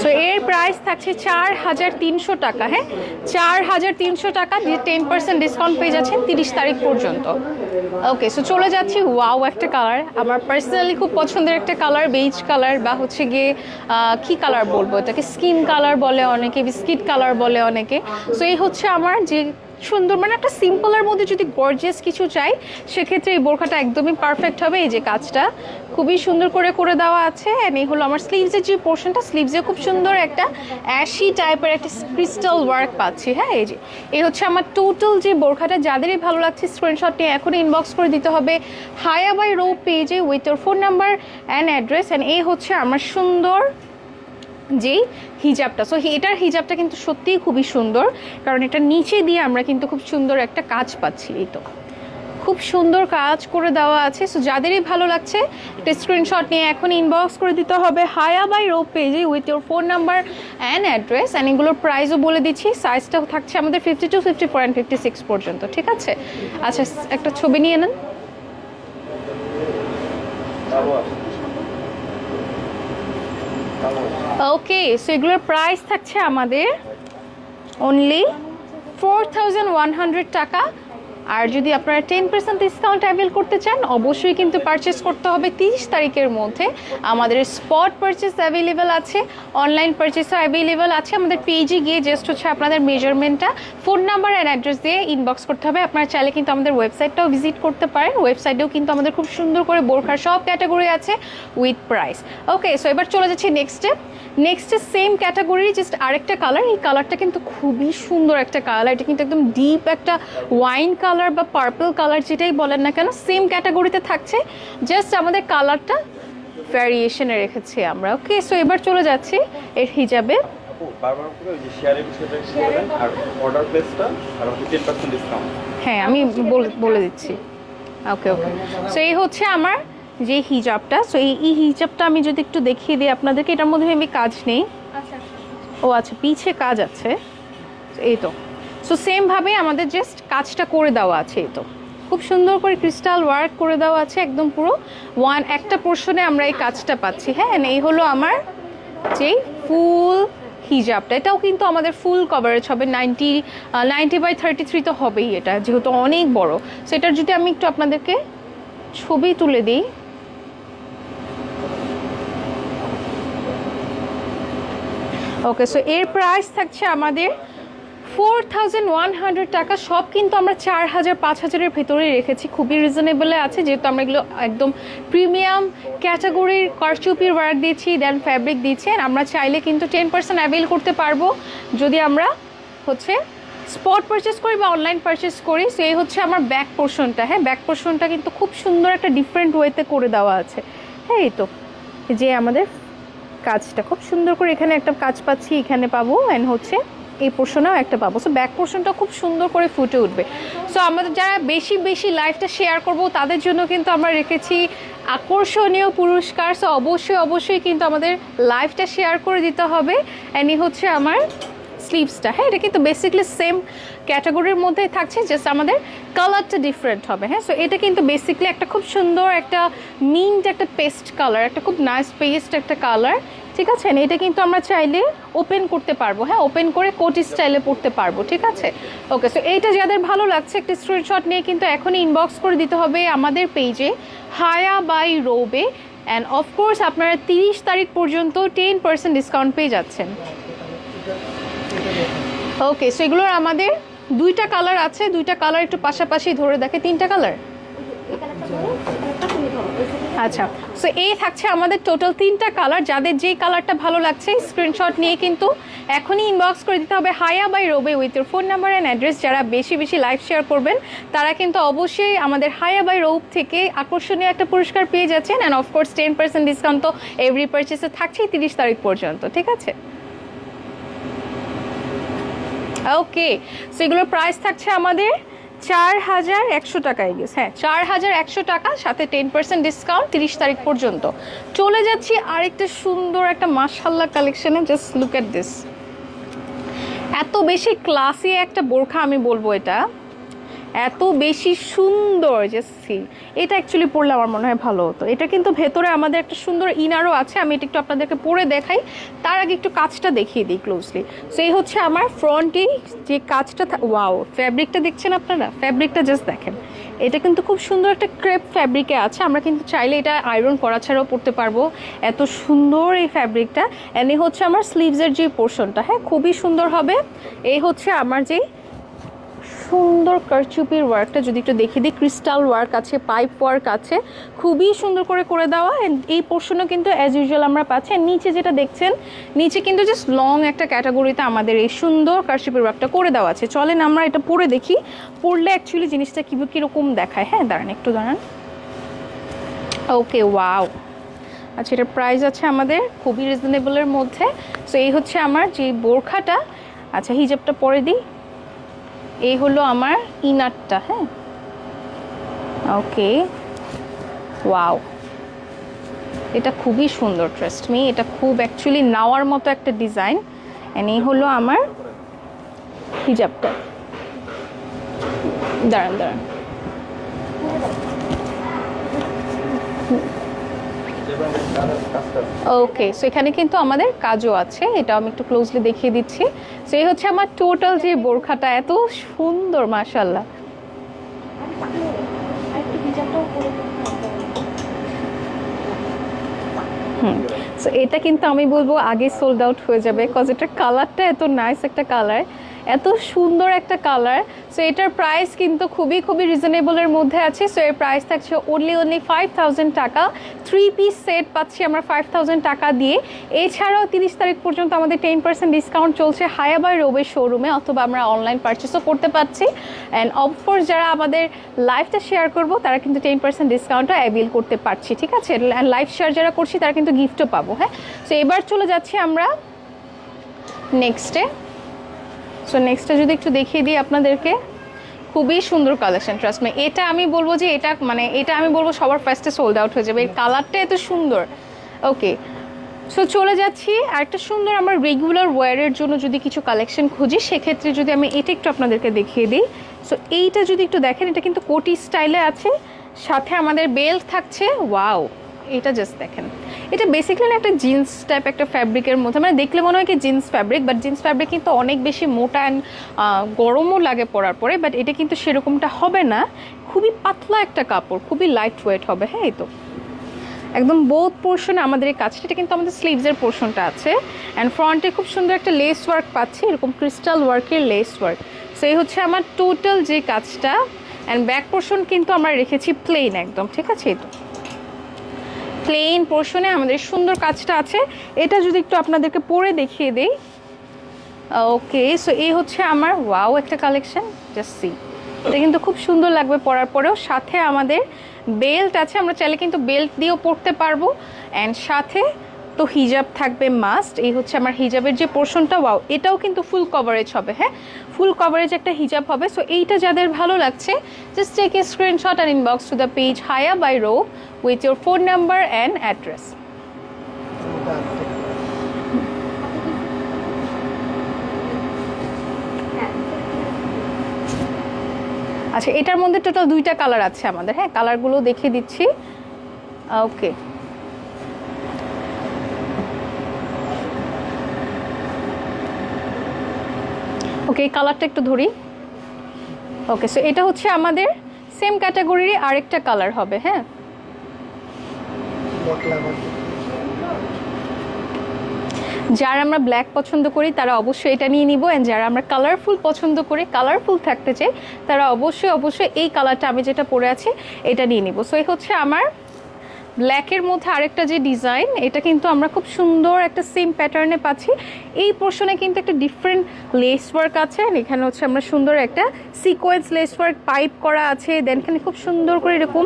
সো এর প্রাইস থাকছে 4,300 টাকা। হ্যাঁ, 4,300 টাকা দিয়ে 10% ডিসকাউন্ট পেয়ে যাচ্ছেন 30 তারিখ পর্যন্ত। ওকে, সো চলে যাচ্ছি। ওয়াও, একটা কালার আমার পার্সোনালি খুব পছন্দের একটা কালার, বেজ কালার বা হচ্ছে গিয়ে কী কালার বলবো, এটাকে স্কিন কালার বলে অনেকে, বিস্কিট কালার বলে অনেকে। সো এই হচ্ছে আমার যে সুন্দর, মানে একটা সিম্পলের মধ্যে যদি গর্জিয়াস কিছু চাই সেক্ষেত্রে এই বোরখাটা একদমই পারফেক্ট হবে। এই যে কাজটা খুবই সুন্দর করে দেওয়া আছে। অ্যান্ড এই হলো আমার স্লিভসের যে পোর্শনটা, স্লিভসে খুব সুন্দর একটা অ্যাশি টাইপের একটা ক্রিস্টাল ওয়ার্ক পাচ্ছি। হ্যাঁ, এই হচ্ছে আমার টোটাল যে বোরখাটা। যাদেরই ভালো লাগছে স্ক্রিনশট নিয়ে এখনই ইনবক্স করে দিতে হবে হায়া বাই রোব পেজে with your phone number and address. And এই হচ্ছে আমার সুন্দর যেই হিজাবটা। সো এটার হিজাবটা কিন্তু সত্যিই খুবই সুন্দর, কারণ এটা নিচে দিয়ে আমরা কিন্তু খুব সুন্দর একটা কাজ পাচ্ছি। এই তো খুব সুন্দর কাজ করে দেওয়া আছে। সো যাদেরই ভালো লাগছে একটা স্ক্রিনশট নিয়ে এখন ইনবক্স করে দিতে হবে হায়া বাই রোব পেজে with your phone number and address. And এগুলোর প্রাইসও বলে দিচ্ছি, সাইজটাও থাকছে আমাদের 52, 54 অ্যান্ড 56 পর্যন্ত। ঠিক আছে, আচ্ছা একটা ছবি নিয়ে নেন। ওকে, সো এগুলোর প্রাইস থাকছে আমাদের অনলি 4,100 টাকা, আর যদি আপনারা 10% ডিসকাউন্ট অ্যাভেল করতে চান অবশ্যই কিন্তু পারচেস করতে হবে 30 তারিখের মধ্যে। আমাদের স্পট পারচেস অ্যাভেলেবেল আছে, অনলাইন পারচেসও অ্যাভেলেবেল আছে। আমাদের পেজে গিয়ে জাস্ট হচ্ছে আপনাদের মেজারমেন্টটা, ফোন নাম্বার অ্যান্ড অ্যাড্রেস দিয়ে ইনবক্স করতে হবে। আপনারা চাইলে কিন্তু আমাদের ওয়েবসাইটটাও ভিজিট করতে পারেন। ওয়েবসাইটেও কিন্তু আমাদের খুব সুন্দর করে বোরখার সব ক্যাটাগরি আছে উইথ প্রাইস। ওকে, সো এবার চলে যাচ্ছি নেক্সটে সেম ক্যাটাগরি, জাস্ট আরেকটা কালার। এই কালারটা কিন্তু খুবই সুন্দর একটা কালার, এটা কিন্তু একদম ডিপ একটা ওয়াইন কালার বা পার্পল কালার যেটাই বলেন না কেন, সেম ক্যাটাগরিতে থাকছে, জাস্ট আমাদের কালারটা ভ্যারিয়েশনে রেখেছি আমরা। ওকে, সো এবার চলে যাচ্ছি এর হিজাবে। বারবার করে ওই যে শেয়ারের বিষয়টা একটু বলবেন, আর অর্ডার প্লেসটা, আর হচ্ছে 10% ডিসকাউন্ট। হ্যাঁ, আমি বলে দিচ্ছি। ওকে, সো এই হচ্ছে আমার যে হিজাবটা। সো এই হিজাবটা আমি যদি একটু দেখিয়ে দিই আপনাদেরকে, এটার মধ্যে আমি কাজ নেই। ও আচ্ছা, পিছে কাজ আছে, এই তো। সো সেমভাবে আমাদের জাস্ট কাজটা করে দেওয়া আছে, এই তো খুব সুন্দর করে ক্রিস্টাল ওয়ার্ক করে দেওয়া আছে, একদম পুরো একটা পোর্শনে আমরা এই কাজটা পাচ্ছি। হ্যাঁ, এই হলো আমার যেই ফুল হিজাবটা। এটাও কিন্তু আমাদের ফুল কভারেজ হবে, 90/33 তো হবেই, এটা যেহেতু অনেক বড়। সো এটার যদি আমি একটু আপনাদেরকে ছবি তুলে দিই, ওকে। সো এর প্রাইস থাকছে আমাদের 4100 টাকা। সব কিন্তু আমরা 4000-5000-এর ভেতরে রেখেছি, খুবই রিজনেবলে আছে, যেহেতু আমরা এগুলো একদম প্রিমিয়াম ক্যাটাগরির কারচুপির ওয়ার্ক দিয়েছি, দেন ফ্যাব্রিক দিয়েছি। আমরা চাইলে কিন্তু 10% অ্যাভেল করতে পারবো যদি আমরা হচ্ছে স্পট পারচেস করি বা অনলাইন পারচেস করি। সো এই হচ্ছে আমার ব্যাক পোর্শনটা। হ্যাঁ, ব্যাক পোর্শনটা কিন্তু খুব সুন্দর একটা ডিফারেন্ট ওয়েতে করে দেওয়া আছে। হ্যাঁ, এই তো যে আমাদের কাজটা খুব সুন্দর করে, এখানে একটা কাজ পাচ্ছি, এখানে পাবো, অ্যান্ড হচ্ছে এই পোর্শনেও একটা পাবো। সো ব্যাক পোর্শনটা খুব সুন্দর করে ফুটে উঠবে। সো আমাদের যারা বেশি লাইফটা শেয়ার করব তাদের জন্য কিন্তু আমরা রেখেছি আকর্ষণীয় পুরস্কার। সো অবশ্যই কিন্তু আমাদের লাইফটা শেয়ার করে দিতে হবে। অ্যান্ড এই হচ্ছে আমার স্লিভসটা। হ্যাঁ, এটা কিন্তু বেসিক্যালি সেম ক্যাটাগরির মধ্যেই থাকছে, জাস্ট আমাদের কালারটা ডিফারেন্ট হবে। হ্যাঁ, সো এটা কিন্তু বেসিক্যালি একটা খুব সুন্দর একটা মিন্ট একটা পেস্ট কালার, একটা খুব নাইস পেস্ট একটা কালার, ঠিক আছে। এটা কিন্তু আমরা চাইলে ওপেন করতে পারবো। হ্যাঁ, ওপেন করে কোটি স্টাইলে পড়তে পারবো, ঠিক আছে। ওকে, সো এইটা যাদের ভালো লাগছে একটা স্ক্রিনশট নিয়ে কিন্তু এখনই ইনবক্স করে দিতে হবে আমাদের পেজে হায়া বাই রোবে। অ্যান্ড অফকোর্স আপনারা 30 তারিখ পর্যন্ত 10% ডিসকাউন্ট পেয়ে যাচ্ছেন। ওকে, সো এগুলোর আমাদের 2টা কালার আছে, 2টা কালার একটু পাশাপাশি ধরে দেখে, 3টা কালার। আচ্ছা, সো এই থাকছে আমাদের টোটাল 3টা কালার। যাদের যেই কালারটা ভালো লাগছে স্ক্রিনশট নিয়ে কিন্তু এখনই ইনবক্স করে দিতে হবে হায়া বাই রোবে with your phone number and address. যারা বেশি লাইভ শেয়ার করবেন তারা কিন্তু অবশ্যই আমাদের হায়া বাই রোব থেকে আকর্ষণীয় একটা পুরস্কার পেয়ে যাচ্ছেন। অ্যান্ড অফকোর্স 10% ডিসকাউন্ট তো এভরি পারচেসে থাকছেই 30 তারিখ পর্যন্ত, ঠিক আছে। ওকে, সো এগুলোর প্রাইস থাকছে আমাদের 4100 টাকা। হ্যাঁ, 4100 টাকা, সাথে 10% ডিসকাউন্ট 30 তারিখ পর্যন্ত। চলে যাচ্ছি আরেকটা সুন্দর একটা মাশাআল্লাহ কালেকশনে। জাস্ট লুক এট দিস, এত বেশি ক্লাসি একটা বোরখা, আমি বলবো এটা এত বেশি সুন্দর। যে এটা অ্যাকচুয়ালি পরলে আমার মনে হয় ভালো হতো। এটা কিন্তু ভেতরে আমাদের একটা সুন্দর ইনারও আছে, আমি এটা একটু আপনাদেরকে পরে দেখাই, তার আগে একটু কাজটা দেখিয়ে দিই ক্লোজলি। সো এই হচ্ছে আমার ফ্রন্টেই যে কাজটা। ওয়াও, ফ্যাব্রিকটা দেখছেন আপনারা, ফ্যাব্রিকটা জাস্ট দেখেন, এটা কিন্তু খুব সুন্দর একটা ক্রেপ ফ্যাব্রিকে আছে। আমরা কিন্তু চাইলে এটা আয়রন করা ছাড়াও পরতে পারবো, এত সুন্দর এই ফ্যাব্রিকটা। অ্যান্ড এই হচ্ছে আমার স্লিভসের যে পোর্শনটা, হ্যাঁ খুবই সুন্দর হবে। এই হচ্ছে আমার যেই সুন্দর কারচুপির ওয়ার্কটা, যদি একটু দেখিয়ে দিই, ক্রিস্টাল ওয়ার্ক আছে, পাইপ ওয়ার্ক আছে, খুবই সুন্দর করে দেওয়া। এই পোর্শনও কিন্তু অ্যাজ ইউজুয়াল আমরা পাচ্ছি। নিচে যেটা দেখছেন, নিচে কিন্তু জাস্ট লং একটা ক্যাটাগরিতে আমাদের এই সুন্দর কারচুপির ওয়ার্কটা করে দেওয়া আছে। চলেন আমরা এটা পরে দেখি, পরলে অ্যাকচুয়ালি জিনিসটা কীরকম দেখায়। হ্যাঁ, একটু দাঁড়ান। ওকে, ওয়াও। আচ্ছা, এটার প্রাইস আছে আমাদের খুবই রিজনেবলের মধ্যে। সো এই হচ্ছে আমার যে বোরখাটা। আচ্ছা, হিজাবটা পরে দিই। এই হলো আমার ইনারটা। হ্যাঁ, ওকে, ওয়াও, এটা খুবই সুন্দর, ট্রাস্ট মি, এটা খুব অ্যাকচুয়ালি নেওয়ার মতো একটা ডিজাইন। অ্যান্ড এই হলো আমার হিজাবটা। দাঁড়ান। ওকে, সো এখানে কিন্তু আমাদের কাজও আছে, এটা আমি একটু ক্লোজলি দেখিয়ে দিচ্ছি। সো এই হচ্ছে আমার টোটাল যে বোরখাটা, এত সুন্দর মাশাআল্লাহ। সো এটা কিন্তু আমি বলবো আগে সোল্ড আউট হয়ে যাবে, বিকজ এটার কালারটা এত নাইস একটা কালার, এত সুন্দর একটা কালার। সো এটার প্রাইস কিন্তু খুবই খুবই রিজনেবলের মধ্যে আছে। সো এর প্রাইস থাকছে অনলি 5000 টাকা। 3 পিস সেট পাচ্ছি আমরা 5000 টাকা দিয়ে। এছাড়াও 30 তারিখ পর্যন্ত আমাদের 10% ডিসকাউন্ট চলছে হায়া বাই রোবের শোরুমে, অথবা আমরা অনলাইন পারচেসও করতে পারছি। অ্যান্ড অফকোর্স যারা আমাদের লাইভটা শেয়ার করবো তারা কিন্তু 10% ডিসকাউন্টটা অ্যাভেল করতে পারছি, ঠিক আছে। অ্যান্ড লাইভ শেয়ার যারা করছি তারা কিন্তু গিফটও পাবো। হ্যাঁ, সো এবার চলে যাচ্ছি আমরা নেক্সটে। সো নেক্সটটা যদি একটু দেখিয়ে দিই আপনাদেরকে, খুবই সুন্দর কালেকশন, ট্রাস্ট মি। এটা আমি বলবো যে এটা আমি বলবো সবার ফার্স্টে সোল্ড আউট হয়ে যাবে, এর কালারটা এত সুন্দর। ওকে, সো চলে যাচ্ছি আরেকটা সুন্দর আমার রেগুলার ওয়্যারের জন্য যদি কিছু কালেকশন খুঁজি, সেক্ষেত্রে যদি আমি এটা একটু আপনাদেরকে দেখিয়ে দিই। সো এইটা যদি একটু দেখেন, এটা কিন্তু কোটি স্টাইলে আছে, সাথে আমাদের বেল্ট থাকছে। ওয়াও, এটা জাস্ট দেখেন, এটা বেসিক্যালি একটা জিন্স টাইপ একটা ফ্যাব্রিকের মধ্যে, মানে দেখলে মনে হয় কি jeans fabric, but jeans fabric কিন্তু অনেক বেশি মোটা অ্যান্ড গরমও লাগে পরার পরে, বাট এটা কিন্তু সেরকমটা হবে না। খুবই পাতলা একটা কাপড়, খুবই লাইট ওয়েট হবে। হ্যাঁ, এই তো একদম বোথ পোর্শনে আমাদের এই কাজটা, এটা কিন্তু আমাদের স্লিভসের পোর্শনটা আছে। অ্যান্ড ফ্রন্টে খুব সুন্দর একটা লেস ওয়ার্ক পাচ্ছি, এরকম ক্রিস্টাল ওয়ার্কের লেস ওয়ার্ক। সো এই হচ্ছে আমার টোটাল যে কাজটা। অ্যান্ড ব্যাক পোর্শন কিন্তু আমরা রেখেছি প্লেন একদম, ঠিক আছে। এই তো প্লেন পোর্শনে আমাদের সুন্দর কাজটা আছে। এটা যদি একটু আপনাদেরকে পরে দেখিয়ে দেই। ওকে, সো এই হচ্ছে আমার ওয়াও একটা কালেকশন, জাস্ট সি। এটা কিন্তু খুব সুন্দর লাগবে পরার পরেও। সাথে আমাদের বেল্ট আছে, আমরা চাইলে কিন্তু বেল্ট দিয়েও পরতে পারবো। অ্যান্ড সাথে তো হিজাব থাকবে মাস্ট। এই হচ্ছে আমার হিজাবের যে পোর্শনটা, ওয়াও, এটাও কিন্তু ফুল কভারেজ হবে। হ্যাঁ, ফুল কভারেজ একটা হিজাব হবে। সো এইটা যাদের ভালো লাগছে, just take a screenshot and inbox to the page হায়া by Robe with your phone number and address. আচ্ছা, এটার মধ্যে টোটাল 2টা কালার আছে আমাদের। হ্যাঁ, কালারগুলো দেখিয়ে দিচ্ছি। ওকে, ওকে, এই কালারটা একটু ধরি। ওকে, সো এটা হচ্ছে আমাদের সেম ক্যাটাগরির আরেকটা কালার হবে। হ্যাঁ, যারা আমরা ব্ল্যাক পছন্দ করি তারা অবশ্যই এটা নিয়ে নিব। অ্যান্ড যারা আমরা কালারফুল পছন্দ করি, কালারফুল থাকতে চাই, তারা অবশ্যই এই কালারটা আমি যেটা পরে আছি এটা নিয়ে নিব। সো এই হচ্ছে আমার ব্ল্যাকের মধ্যে আরেকটা যে ডিজাইন, এটা কিন্তু আমরা খুব সুন্দর একটা সেম প্যাটার্নে পাচ্ছি। এই পোর্শনে কিন্তু একটা ডিফারেন্ট লেস ওয়ার্ক আছে। এখানে হচ্ছে আমরা সুন্দর একটা সিকোয়েন্স লেস ওয়ার্ক পাইপ করা আছে। দেন এখানে খুব সুন্দর করে এরকম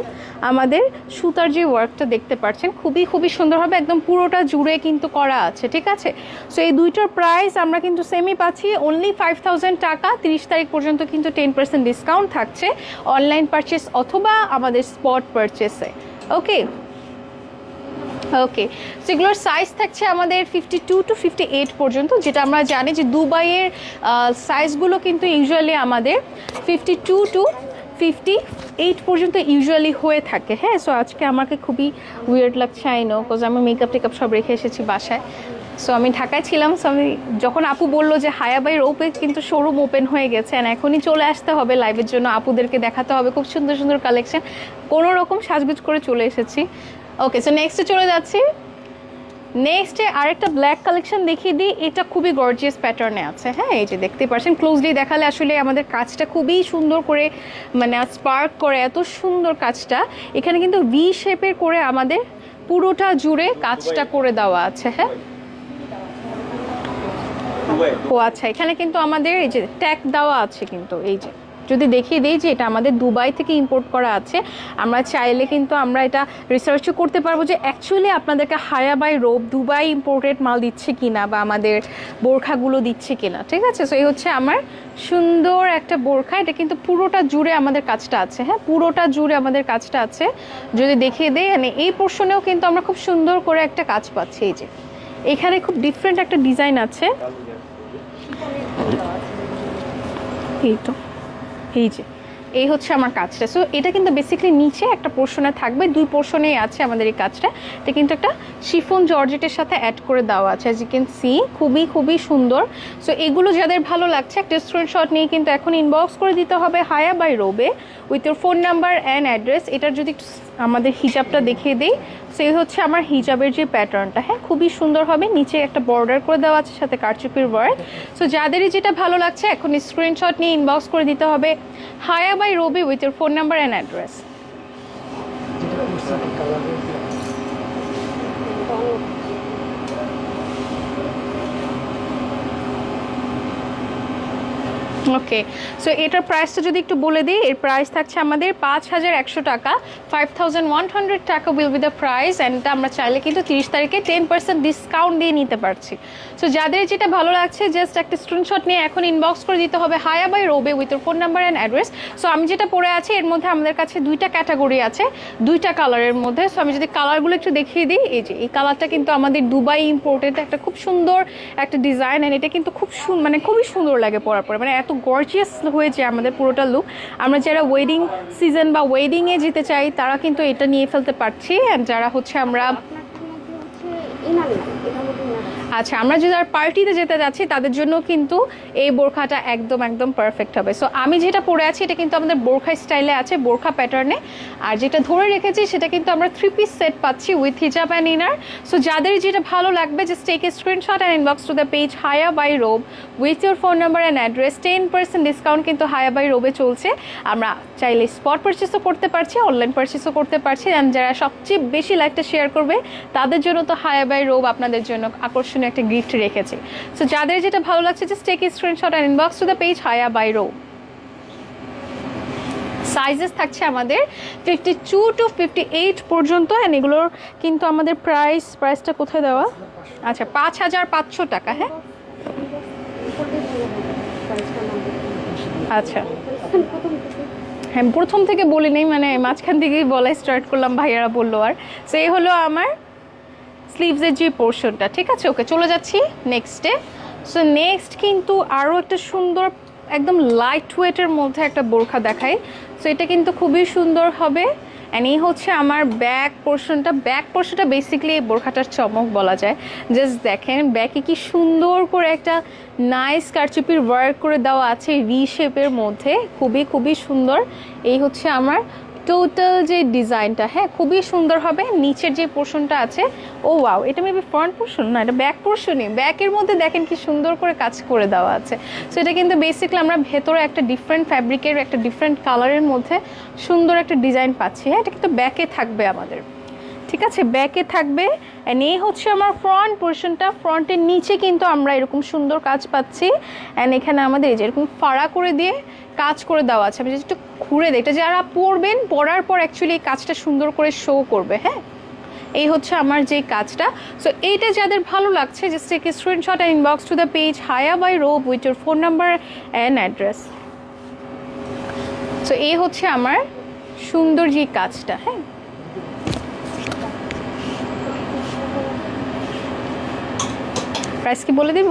আমাদের সুতার যে ওয়ার্কটা দেখতে পাচ্ছেন, খুবই খুবই সুন্দর হবে, একদম পুরোটা জুড়ে কিন্তু করা আছে, ঠিক আছে। সো এই দুইটার প্রাইস আমরা কিন্তু সেমই পাচ্ছি, অনলি 5000 টাকা। 30 তারিখ পর্যন্ত কিন্তু 10% ডিসকাউন্ট থাকছে অনলাইন পারচেস অথবা আমাদের স্পট পারচেসে। ওকে, ওকে, সেগুলোর সাইজ থাকছে আমাদের 52 to 58 পর্যন্ত, যেটা আমরা জানি যে দুবাইয়ের সাইজগুলো কিন্তু ইউজুয়ালি আমাদের 52 to 58 পর্যন্ত ইউজুয়ালি হয়ে থাকে। হ্যাঁ, সো আজকে আমাকে খুবই উইয়ার্ড লাগছে, আই নো, বিকজ আমি মেকআপ টেকআপ সব রেখে এসেছি বাসায়। সো আমি ঢাকায় ছিলাম। সো আমি যখন আপু বললো যে হায়া বাই রোপে কিন্তু শোরুম ওপেন হয়ে গেছে, অ্যান্ড এখনই চলে আসতে হবে লাইভের জন্য, আপুদেরকে দেখাতে হবে খুব সুন্দর সুন্দর কালেকশন, কোনো রকম সাজগুজ করে চলে এসেছি। ওকে, সো নেক্সটে চলে যাচ্ছি। নেক্সটে আরেকটা ব্ল্যাক কালেকশন দেখিয়ে দিই। এটা খুবই গর্জিয়াস প্যাটার্নে আছে। হ্যাঁ, এই যে দেখতে পাচ্ছেন, ক্লোজলি দেখালে আসলে আমাদের কাজটা খুবই সুন্দর করে মানে স্পার্ক করে, এত সুন্দর কাজটা। এখানে কিন্তু ভি শেপের করে আমাদের পুরোটা জুড়ে কাজটা করে দেওয়া আছে। হ্যাঁ, ও আচ্ছা, এখানে কিন্তু আমাদের এই যে ট্যাগ দেওয়া আছে, কিন্তু এই যে যদি দেখিয়ে দিই যে এটা আমাদের দুবাই থেকে ইম্পোর্ট করা আছে। আমরা চাইলে কিন্তু আমরা এটা রিসার্চও করতে পারবো যে অ্যাকচুয়ালি আপনাদেরকে হায়া বাই রোব দুবাই ইম্পোর্টেড মাল দিচ্ছে কিনা, বা আমাদের বোরখাগুলো দিচ্ছে কিনা, ঠিক আছে। সো এই হচ্ছে আমার সুন্দর একটা বোরখা, এটা কিন্তু পুরোটা জুড়ে আমাদের কাজটা আছে। হ্যাঁ, পুরোটা জুড়ে আমাদের কাজটা আছে। যদি দেখিয়ে দিই, মানে এই পোর্শনেও কিন্তু আমরা খুব সুন্দর করে একটা কাজ পাচ্ছি। এই যে এখানে খুব ডিফারেন্ট একটা ডিজাইন আছে। এই তো, এই যে এই হচ্ছে আমার কাজটা। সো এটা কিন্তু বেসিক্যালি নিচে একটা পোর্শনে থাকবে, 2 পোর্শনেই আছে আমাদের এই কাজটা। এটা কিন্তু একটা শিফন জর্জেটের সাথে অ্যাড করে দেওয়া আছে, অ্যাজ ইউ ক্যান সি, খুবই খুবই সুন্দর। সো এগুলো যাদের ভালো লাগছে একটা স্ক্রিনশট নিয়ে কিন্তু এখন ইনবক্স করে দিতে হবে হায়া বাই রোবে with your phone number and address. এটার যদি একটু আমাদের হিজাবটা দেখিয়ে দিই। সো এই হচ্ছে আমার হিজাবের যে প্যাটার্নটা, হ্যাঁ খুবই সুন্দর হবে, নিচে একটা বর্ডার করে দেওয়া আছে সাথে কারচুপির ওয়ার্ক। সো যাদেরই যেটা ভালো লাগছে এখন স্ক্রিনশট নিয়ে ইনবক্স করে দিতে হবে হায়া বাই রবি with your phone number and address. Okay, so এটার প্রাইসটা যদি একটু বলে দিই, এর প্রাইস থাকছে আমাদের 5100 টাকা, 5100 টাকা will be the price. And এটা আমরা চাইলে কিন্তু 30 তারিখে 10% ডিসকাউন্ট দিয়ে নিতে পারছি। সো যাদের যেটা ভালো লাগছে জাস্ট একটা স্ক্রিনশট নিয়ে এখন ইনবক্স করে দিতে হবে হায়া বাই রোবে with phone number and address. So আমি যেটা পরে আছি এর মধ্যে আমাদের কাছে দুইটা ক্যাটাগরি আছে, দুইটা কালারের মধ্যে। সো আমি যদি কালারগুলো একটু দেখিয়ে দিই, এই যে এই কালারটা কিন্তু আমাদের দুবাই ইম্পোর্টেড একটা খুব সুন্দর একটা ডিজাইন, অ্যান্ড এটা কিন্তু খুব মানে খুবই সুন্দর লাগে পরার পরে, মানে এত গর্জিয়াস হয়েছে আমাদের পুরোটা লুক। আমরা যারা ওয়েডিং সিজন বা ওয়েডিংয়ে যেতে চাই তারা কিন্তু এটা নিয়ে ফেলতে পারছি। অ্যান্ড যারা হচ্ছে আমরা আচ্ছা আমরা যদি আর পার্টিতে যেতে যাচ্ছি তাদের জন্য কিন্তু এই বোরখাটা একদম একদম পারফেক্ট হবে। সো আমি যেটা পরে আছি এটা কিন্তু আমাদের বোরখা স্টাইলে আছে, বোরখা প্যাটার্নে। আর যেটা ধরে রেখেছি সেটা কিন্তু আমরা 3 পিস সেট পাচ্ছি উইথ হিজাব অ্যান্ড ইনার। সো যাদের যেটা ভালো লাগবে just take a screenshot and inbox to the page হায়া by Robe with your phone number and address. 10% discount কিন্তু হায়া বাই রোবে চলছে। আমরা চাইলে স্পট পারচেসও করতে পারছি, অনলাইন পারচেসও করতে পারছি। অ্যান্ড যারা সবচেয়ে বেশি লাইকটা শেয়ার করবে তাদের জন্য তো হায়া বাই রোব আপনাদের জন্য আকর্ষণীয় একটা গিফট রেখেছে। সো যাদের যেটা ভালো লাগছে just take a screenshot and inbox to the page হায়া বাই রোব। সাইজেস থাকছে আমাদের 52 to 58 পর্যন্ত। অ্যান্ড এগুলোর কিন্তু আমাদের প্রাইসটা কোথায় দেওয়া, আচ্ছা 5500 টাকা। হ্যাঁ আচ্ছা হ্যাঁ প্রথম থেকে বলি নেই, মানে মাঝখান থেকেই বলাই স্টার্ট করলাম, ভাইয়ারা বললো। আর সো এই হলো আমার স্লিভসের যে পোর্শনটা, ঠিক আছে। ওকে চলে যাচ্ছি নেক্সটে। সো নেক্সট কিন্তু আরও একটা সুন্দর একদম লাইট ওয়েটের মধ্যে একটা বোরখা দেখাই। সো এটা কিন্তু খুবই সুন্দর হবে। অ্যান্ড এই হচ্ছে আমার ব্যাক পোর্শনটা বেসিক্যালি এই বোরখাটার চমক বলা যায়। জাস্ট দেখেন ব্যাকে কি সুন্দর করে একটা নাইস কারচুপির ওয়ার্ক করে দেওয়া আছে ভি শেপের মধ্যে, খুবই খুবই সুন্দর। এই হচ্ছে আমার টোটাল যে ডিজাইনটা, হ্যাঁ খুবই সুন্দর হবে। নিচের যে পোর্শনটা আছে, ও ওয়াও এটা মেবি ফ্রন্ট পোর্শন না, এটা ব্যাক পোর্শনই। ব্যাকের মধ্যে দেখেন কি সুন্দর করে কাজ করে দেওয়া আছে। সো এটা কিন্তু বেসিক্যালি আমরা ভেতরে একটা ডিফারেন্ট ফ্যাব্রিকের একটা ডিফারেন্ট কালারের মধ্যে সুন্দর একটা ডিজাইন পাচ্ছি। হ্যাঁ এটা কিন্তু ব্যাকে থাকবে আমাদের, ঠিক আছে, ব্যাকে থাকবে। অ্যান্ড এই হচ্ছে আমার ফ্রন্ট পোর্শনটা। ফ্রন্টের নিচে কিন্তু আমরা এরকম সুন্দর কাজ পাচ্ছি। অ্যান্ড এখানে আমাদের এই যে এরকম ফাড়া করে দিয়ে কাজ করে দেওয়া আছে। আমি যদি একটু ঘুরে দিই, এটা যারা পরবেন পরার পর অ্যাকচুয়ালি এই কাজটা সুন্দর করে শো করবে। হ্যাঁ এই হচ্ছে আমার যে কাজটা। সো এইটা যাদের ভালো লাগছে just take a screenshot and inbox to the page হায়া by Robe with your phone number and address. So এই হচ্ছে আমার সুন্দর যে কাজটা। হ্যাঁ প্রাইস কি বলে দিব?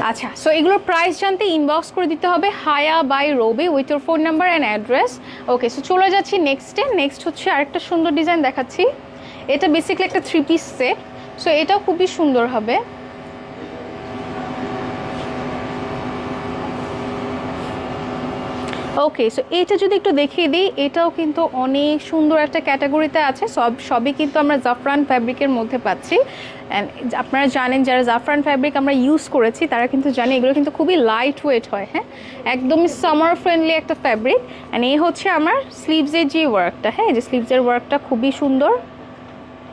আচ্ছা সো এগুলোর প্রাইস জানতে ইনবক্স করে দিতে হবে হায়া বাই রোবে with your phone number and address. Okay so চলে যাচ্ছি নেক্সটে। নেক্সট হচ্ছে আরেকটা সুন্দর ডিজাইন দেখাচ্ছি। এটা বেসিক্যালি একটা 3 পিস সেট। সো এটাও খুবই সুন্দর হবে। ওকে সো এটা যদি একটু দেখিয়ে দিই, এটাও কিন্তু অনেক সুন্দর একটা ক্যাটাগরিতে আছে। সবই কিন্তু আমরা জাফরান ফ্যাব্রিকের মধ্যে পাচ্ছি। অ্যান্ড আপনারা জানেন যারা জাফরান ফ্যাব্রিক আমরা ইউজ করেছি তারা কিন্তু জানে এগুলো কিন্তু খুবই লাইট ওয়েট হয়। হ্যাঁ একদমই সামার ফ্রেন্ডলি একটা ফ্যাব্রিক। অ্যান্ড এই হচ্ছে আমার স্লিভসের যে ওয়ার্কটা, হ্যাঁ যে স্লিভসের ওয়ার্কটা খুবই সুন্দর।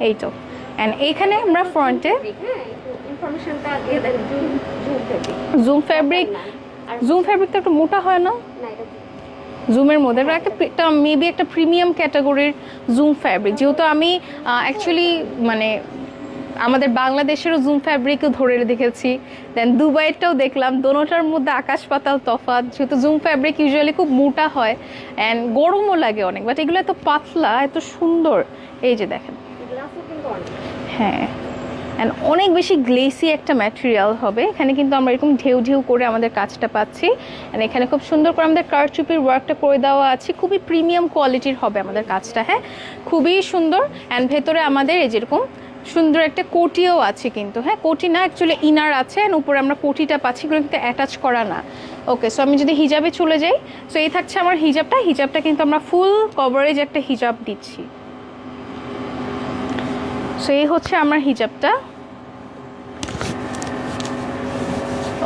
এই তো অ্যান্ড এইখানে আমরা ফ্রন্টে জুম ফ্যাব্রিকটা একটু মোটা হয় না জুমের মধ্যে, একটা মেবি একটা প্রিমিয়াম ক্যাটাগরির জুম ফ্যাব্রিক। যেহেতু আমি অ্যাকচুয়ালি মানে আমাদের বাংলাদেশেরও জুম ফ্যাব্রিকও ধরে দেখেছি, দেন দুবাইটাও দেখলাম, দোনোটার মধ্যে আকাশ পাতাল তফাৎ। যেহেতু জুম ফ্যাব্রিক ইউজুয়ালি খুব মোটা হয় অ্যান্ড গরমও লাগে অনেক, বাট এগুলো এত পাতলা এত সুন্দর। এই যে দেখেন, হ্যাঁ অ্যান্ড অনেক বেশি গ্লেসি একটা ম্যাটেরিয়াল হবে। এখানে কিন্তু আমরা এরকম ঢেউ ঢেউ করে আমাদের কাজটা পাচ্ছি। অ্যান্ড এখানে খুব সুন্দর করে আমাদের কারচুপির ওয়ার্কটা করে দেওয়া আছে, খুবই প্রিমিয়াম কোয়ালিটির হবে আমাদের কাজটা। হ্যাঁ খুবই সুন্দর। অ্যান্ড ভেতরে আমাদের এই যেরকম সুন্দর একটা কোটিও আছে কিন্তু, হ্যাঁ কোটি না অ্যাকচুয়ালি ইনার আছে, অ্যান্ড উপরে আমরা কোটিটা পাচ্ছি, এগুলো কিন্তু অ্যাটাচ করা না। ওকে সো আমি যদি হিজাবে চলে যাই, সো এই থাকছে আমার হিজাবটা কিন্তু আমরা ফুল কভারেজ একটা হিজাব দিচ্ছি। সো এই হচ্ছে আমার হিজাবটা।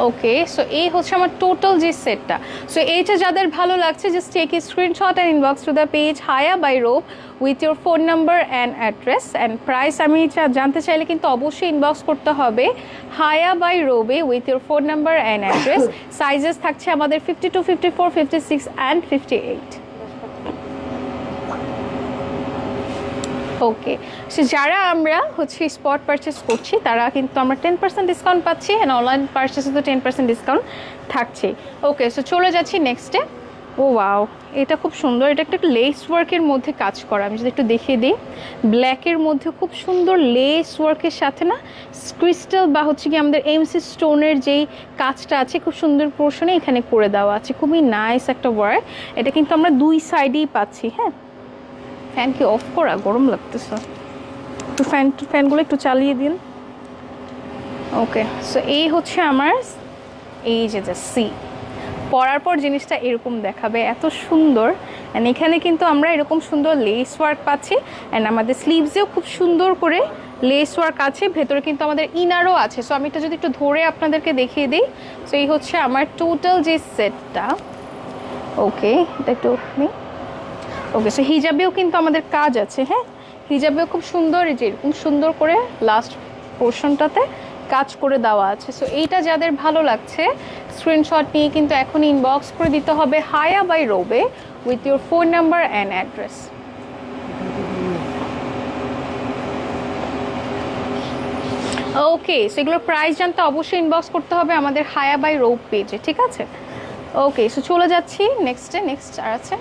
ওকে, সো এই হচ্ছে আমার টোটাল যে সেটটা। সো এইটা যাদের ভালো লাগছে just take a screenshot and inbox to the page হায়া by Robe with your phone number and address and price. আমি জানতে চাইলে কিন্তু অবশ্যই ইনবক্স করতে হবে হায়া বাই রোবে with your phone number and address. Sizes থাকছে আমাদের 52, 54, 56 অ্যান্ড 58। ওকে, সো যারা আমরা হচ্ছে স্পট পারচেস করছি তারা কিন্তু আমরা 10% ডিসকাউন্ট পাচ্ছি, অ্যান্ড অনলাইন পারচেসে তো 10% ডিসকাউন্ট থাকছে। ওকে, সো চলে যাচ্ছি নেক্সটে। ও ওয়াও, এটা খুব সুন্দর, এটা একটা লেস ওয়ার্কের মধ্যে কাজ করা। আমি যদি একটু দেখিয়ে দিই, ব্ল্যাকের মধ্যে খুব সুন্দর লেস ওয়ার্কের সাথে না ক্রিস্টাল বা হচ্ছে কি আমাদের এমসি স্টোনের যেই কাজটা আছে খুব সুন্দর পোর্শনে এখানে করে দেওয়া আছে। খুবই নাইস একটা ওয়ার্ক। এটা কিন্তু আমরা দুই সাইডেই পাচ্ছি। হ্যাঁ, ফ্যান কি অফ করা? গরম লাগতেছে, একটু ফ্যানগুলো একটু চালিয়ে দিন। ওকে, সো এই হচ্ছে আমার এই যে সি পরার পর জিনিসটা এরকম দেখাবে, এত সুন্দর। অ্যান্ড এখানে কিন্তু আমরা এরকম সুন্দর লেস ওয়ার্ক পাচ্ছি, অ্যান্ড আমাদের স্লিভসেও খুব সুন্দর করে লেস ওয়ার্ক আছে। ভেতরে কিন্তু আমাদের ইনারও আছে। সো আমি এটা যদি একটু ধরে আপনাদেরকে দেখিয়ে দিই। সো এই হচ্ছে আমার টোটাল যে সেটটা। ওকে, এটা একটু ওকে, সো হিজাবেও কিন্তু আমাদের কাজ আছে। হ্যাঁ, হিজাবেও খুব সুন্দর, এই যে এরকম সুন্দর করে লাস্ট পোর্শনটাতে কাজ করে দেওয়া আছে। সো এইটা যাদের ভালো লাগছে স্ক্রিনশট নিয়ে কিন্তু এখন ইনবক্স করে দিতে হবে হায়া বাই রোবে with your phone number and address. Okay, so এগুলোর প্রাইস জানতে অবশ্যই ইনবক্স করতে হবে আমাদের হায়া বাই রোব পেজে, ঠিক আছে? ওকে, সো চলে যাচ্ছি নেক্সটে। নেক্সট আর আছে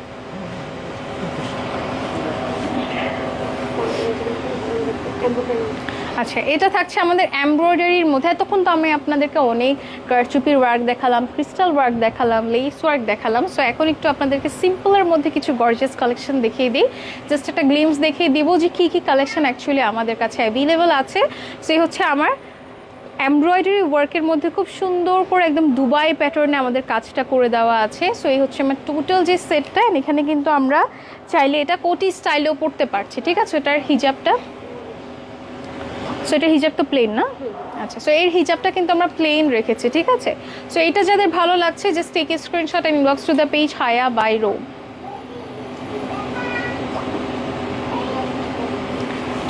আচ্ছা, এটা থাকছে আমাদের এমব্রয়ডারির মধ্যে। তখন তো আমি আপনাদেরকে অনেক কারচুপির ওয়ার্ক দেখালাম, ক্রিস্টাল ওয়ার্ক দেখালাম, লেস ওয়ার্ক দেখালাম। সো এখন একটু আপনাদেরকে সিম্পলের মধ্যে কিছু গর্জিয়াস কালেকশন দেখিয়ে দিই। জাস্ট একটা গ্লিমস দেখিয়ে দিব যে কী কী কালেকশন অ্যাকচুয়ালি আমাদের কাছে অ্যাভেলেবেল আছে। সেই হচ্ছে আমার এমব্রয়ডারি ওয়ার্কের মধ্যে খুব সুন্দর করে একদম দুবাই প্যাটার্নে আমাদের কাজটা করে দেওয়া আছে। সো এই হচ্ছে আমার টোটাল যে সেটটা। এখানে কিন্তু আমরা চাইলে এটা কোটি স্টাইলেও পরতে পারছি, ঠিক আছে? এটার হিজাবটা, সো এটা হিজাব তো প্লেন না? আচ্ছা, সো এর হিজাবটা কিন্তু আমরা প্লেন রেখেছি, ঠিক আছে? সো এটা যাদের ভালো লাগছে just take a screenshot and inbox to the page হায়া বাই রোব।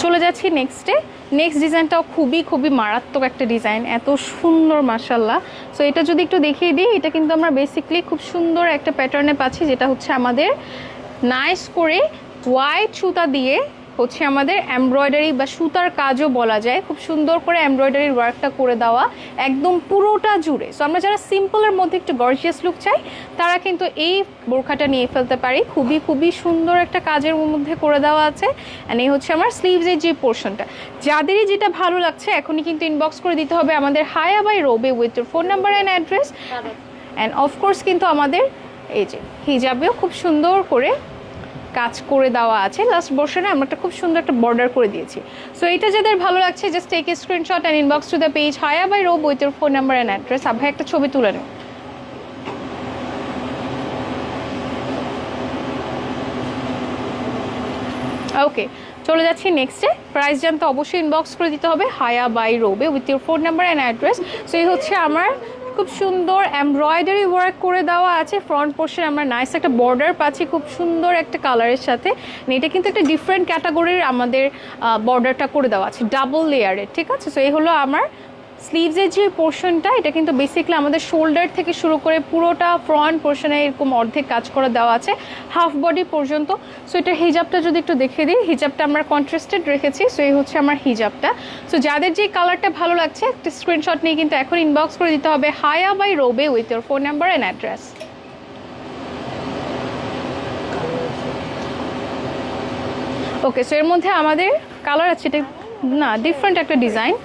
চলে যাচ্ছি নেক্সটে। নেক্সট ডিজাইনটাও খুবই খুবই মারাত্মক একটা ডিজাইন, এত সুন্দর মাশাল্লাহ। সো এটা যদি একটু দেখিয়ে দিই, এটা কিন্তু আমরা বেসিকলি খুব সুন্দর একটা প্যাটার্নে পাচ্ছি, যেটা হচ্ছে আমাদের নাইস করে হোয়াইট সুতা দিয়ে হচ্ছে আমাদের এমব্রয়ডারি বা সুতার কাজও বলা যায়, খুব সুন্দর করে এমব্রয়ডারির ওয়ার্কটা করে দেওয়া একদম পুরোটা জুড়ে। সো আমরা যারা সিম্পলের মধ্যে একটু গর্জিয়াস লুক চাই তারা কিন্তু এই বোরখাটা নিয়ে ফেলতে পারি। খুবই খুবই সুন্দর একটা কাজের মধ্যে করে দেওয়া আছে। অ্যান্ড এই হচ্ছে আমার স্লিভসের যে পোর্শনটা। যাদেরই যেটা ভালো লাগছে এখনই কিন্তু ইনবক্স করে দিতে হবে আমাদের হায়া বাই রোবে with your phone number and address. And of course কিন্তু আমাদের এই যে হিজাবেও খুব সুন্দর করে কাজ করে দেওয়া আছে। লাস্ট পোর্শনে আমরা একটা খুব সুন্দর একটা বর্ডার করে দিয়েছি। সো এটা যাদের ভালো লাগছে just take a screenshot and inbox to the page হায়া by Robe with your phone number and address. ভাই একটা ছবি তুলে নেন। ওকে, চলে যাচ্ছি নেক্সটে। প্রাইস জানতে অবশ্যই ইনবক্স করে দিতে হবে হায়া বাই রোবে with your phone number and address. So এই হচ্ছে আমার খুব সুন্দর এমব্রয়ডারি ওয়ার্ক করে দেওয়া আছে। ফ্রন্ট পোর্শনে আমরা নাইস একটা বর্ডার পাচ্ছি খুব সুন্দর একটা কালারের সাথে। এটা কিন্তু একটা ডিফারেন্ট ক্যাটাগরির আমাদের বর্ডারটা করে দেওয়া আছে, ডাবল লেয়ারের, ঠিক আছে? সো এই হলো আমার স্লিভসের যে পোর্শনটা। এটা কিন্তু বেসিক্যালি আমাদের শোল্ডার থেকে শুরু করে পুরোটা ফ্রন্ট পোর্শনে এরকম অর্ধেক কাজ করে দেওয়া আছে হাফ বডি পর্যন্ত। সো এটার হিজাবটা যদি একটু দেখে দিই, হিজাবটা আমরা কন্ট্রাস্টেড রেখেছি। সো এই হচ্ছে আমার হিজাবটা। সো যাদের যে কালারটা ভালো লাগছে একটা স্ক্রিনশট নিয়ে কিন্তু এখন ইনবক্স করে দিতে হবে হায়া বাই রোবে with your phone number and address. Okay, so এর মধ্যে আমাদের কালার আছে, এটা না ডিফারেন্ট একটা ডিজাইন।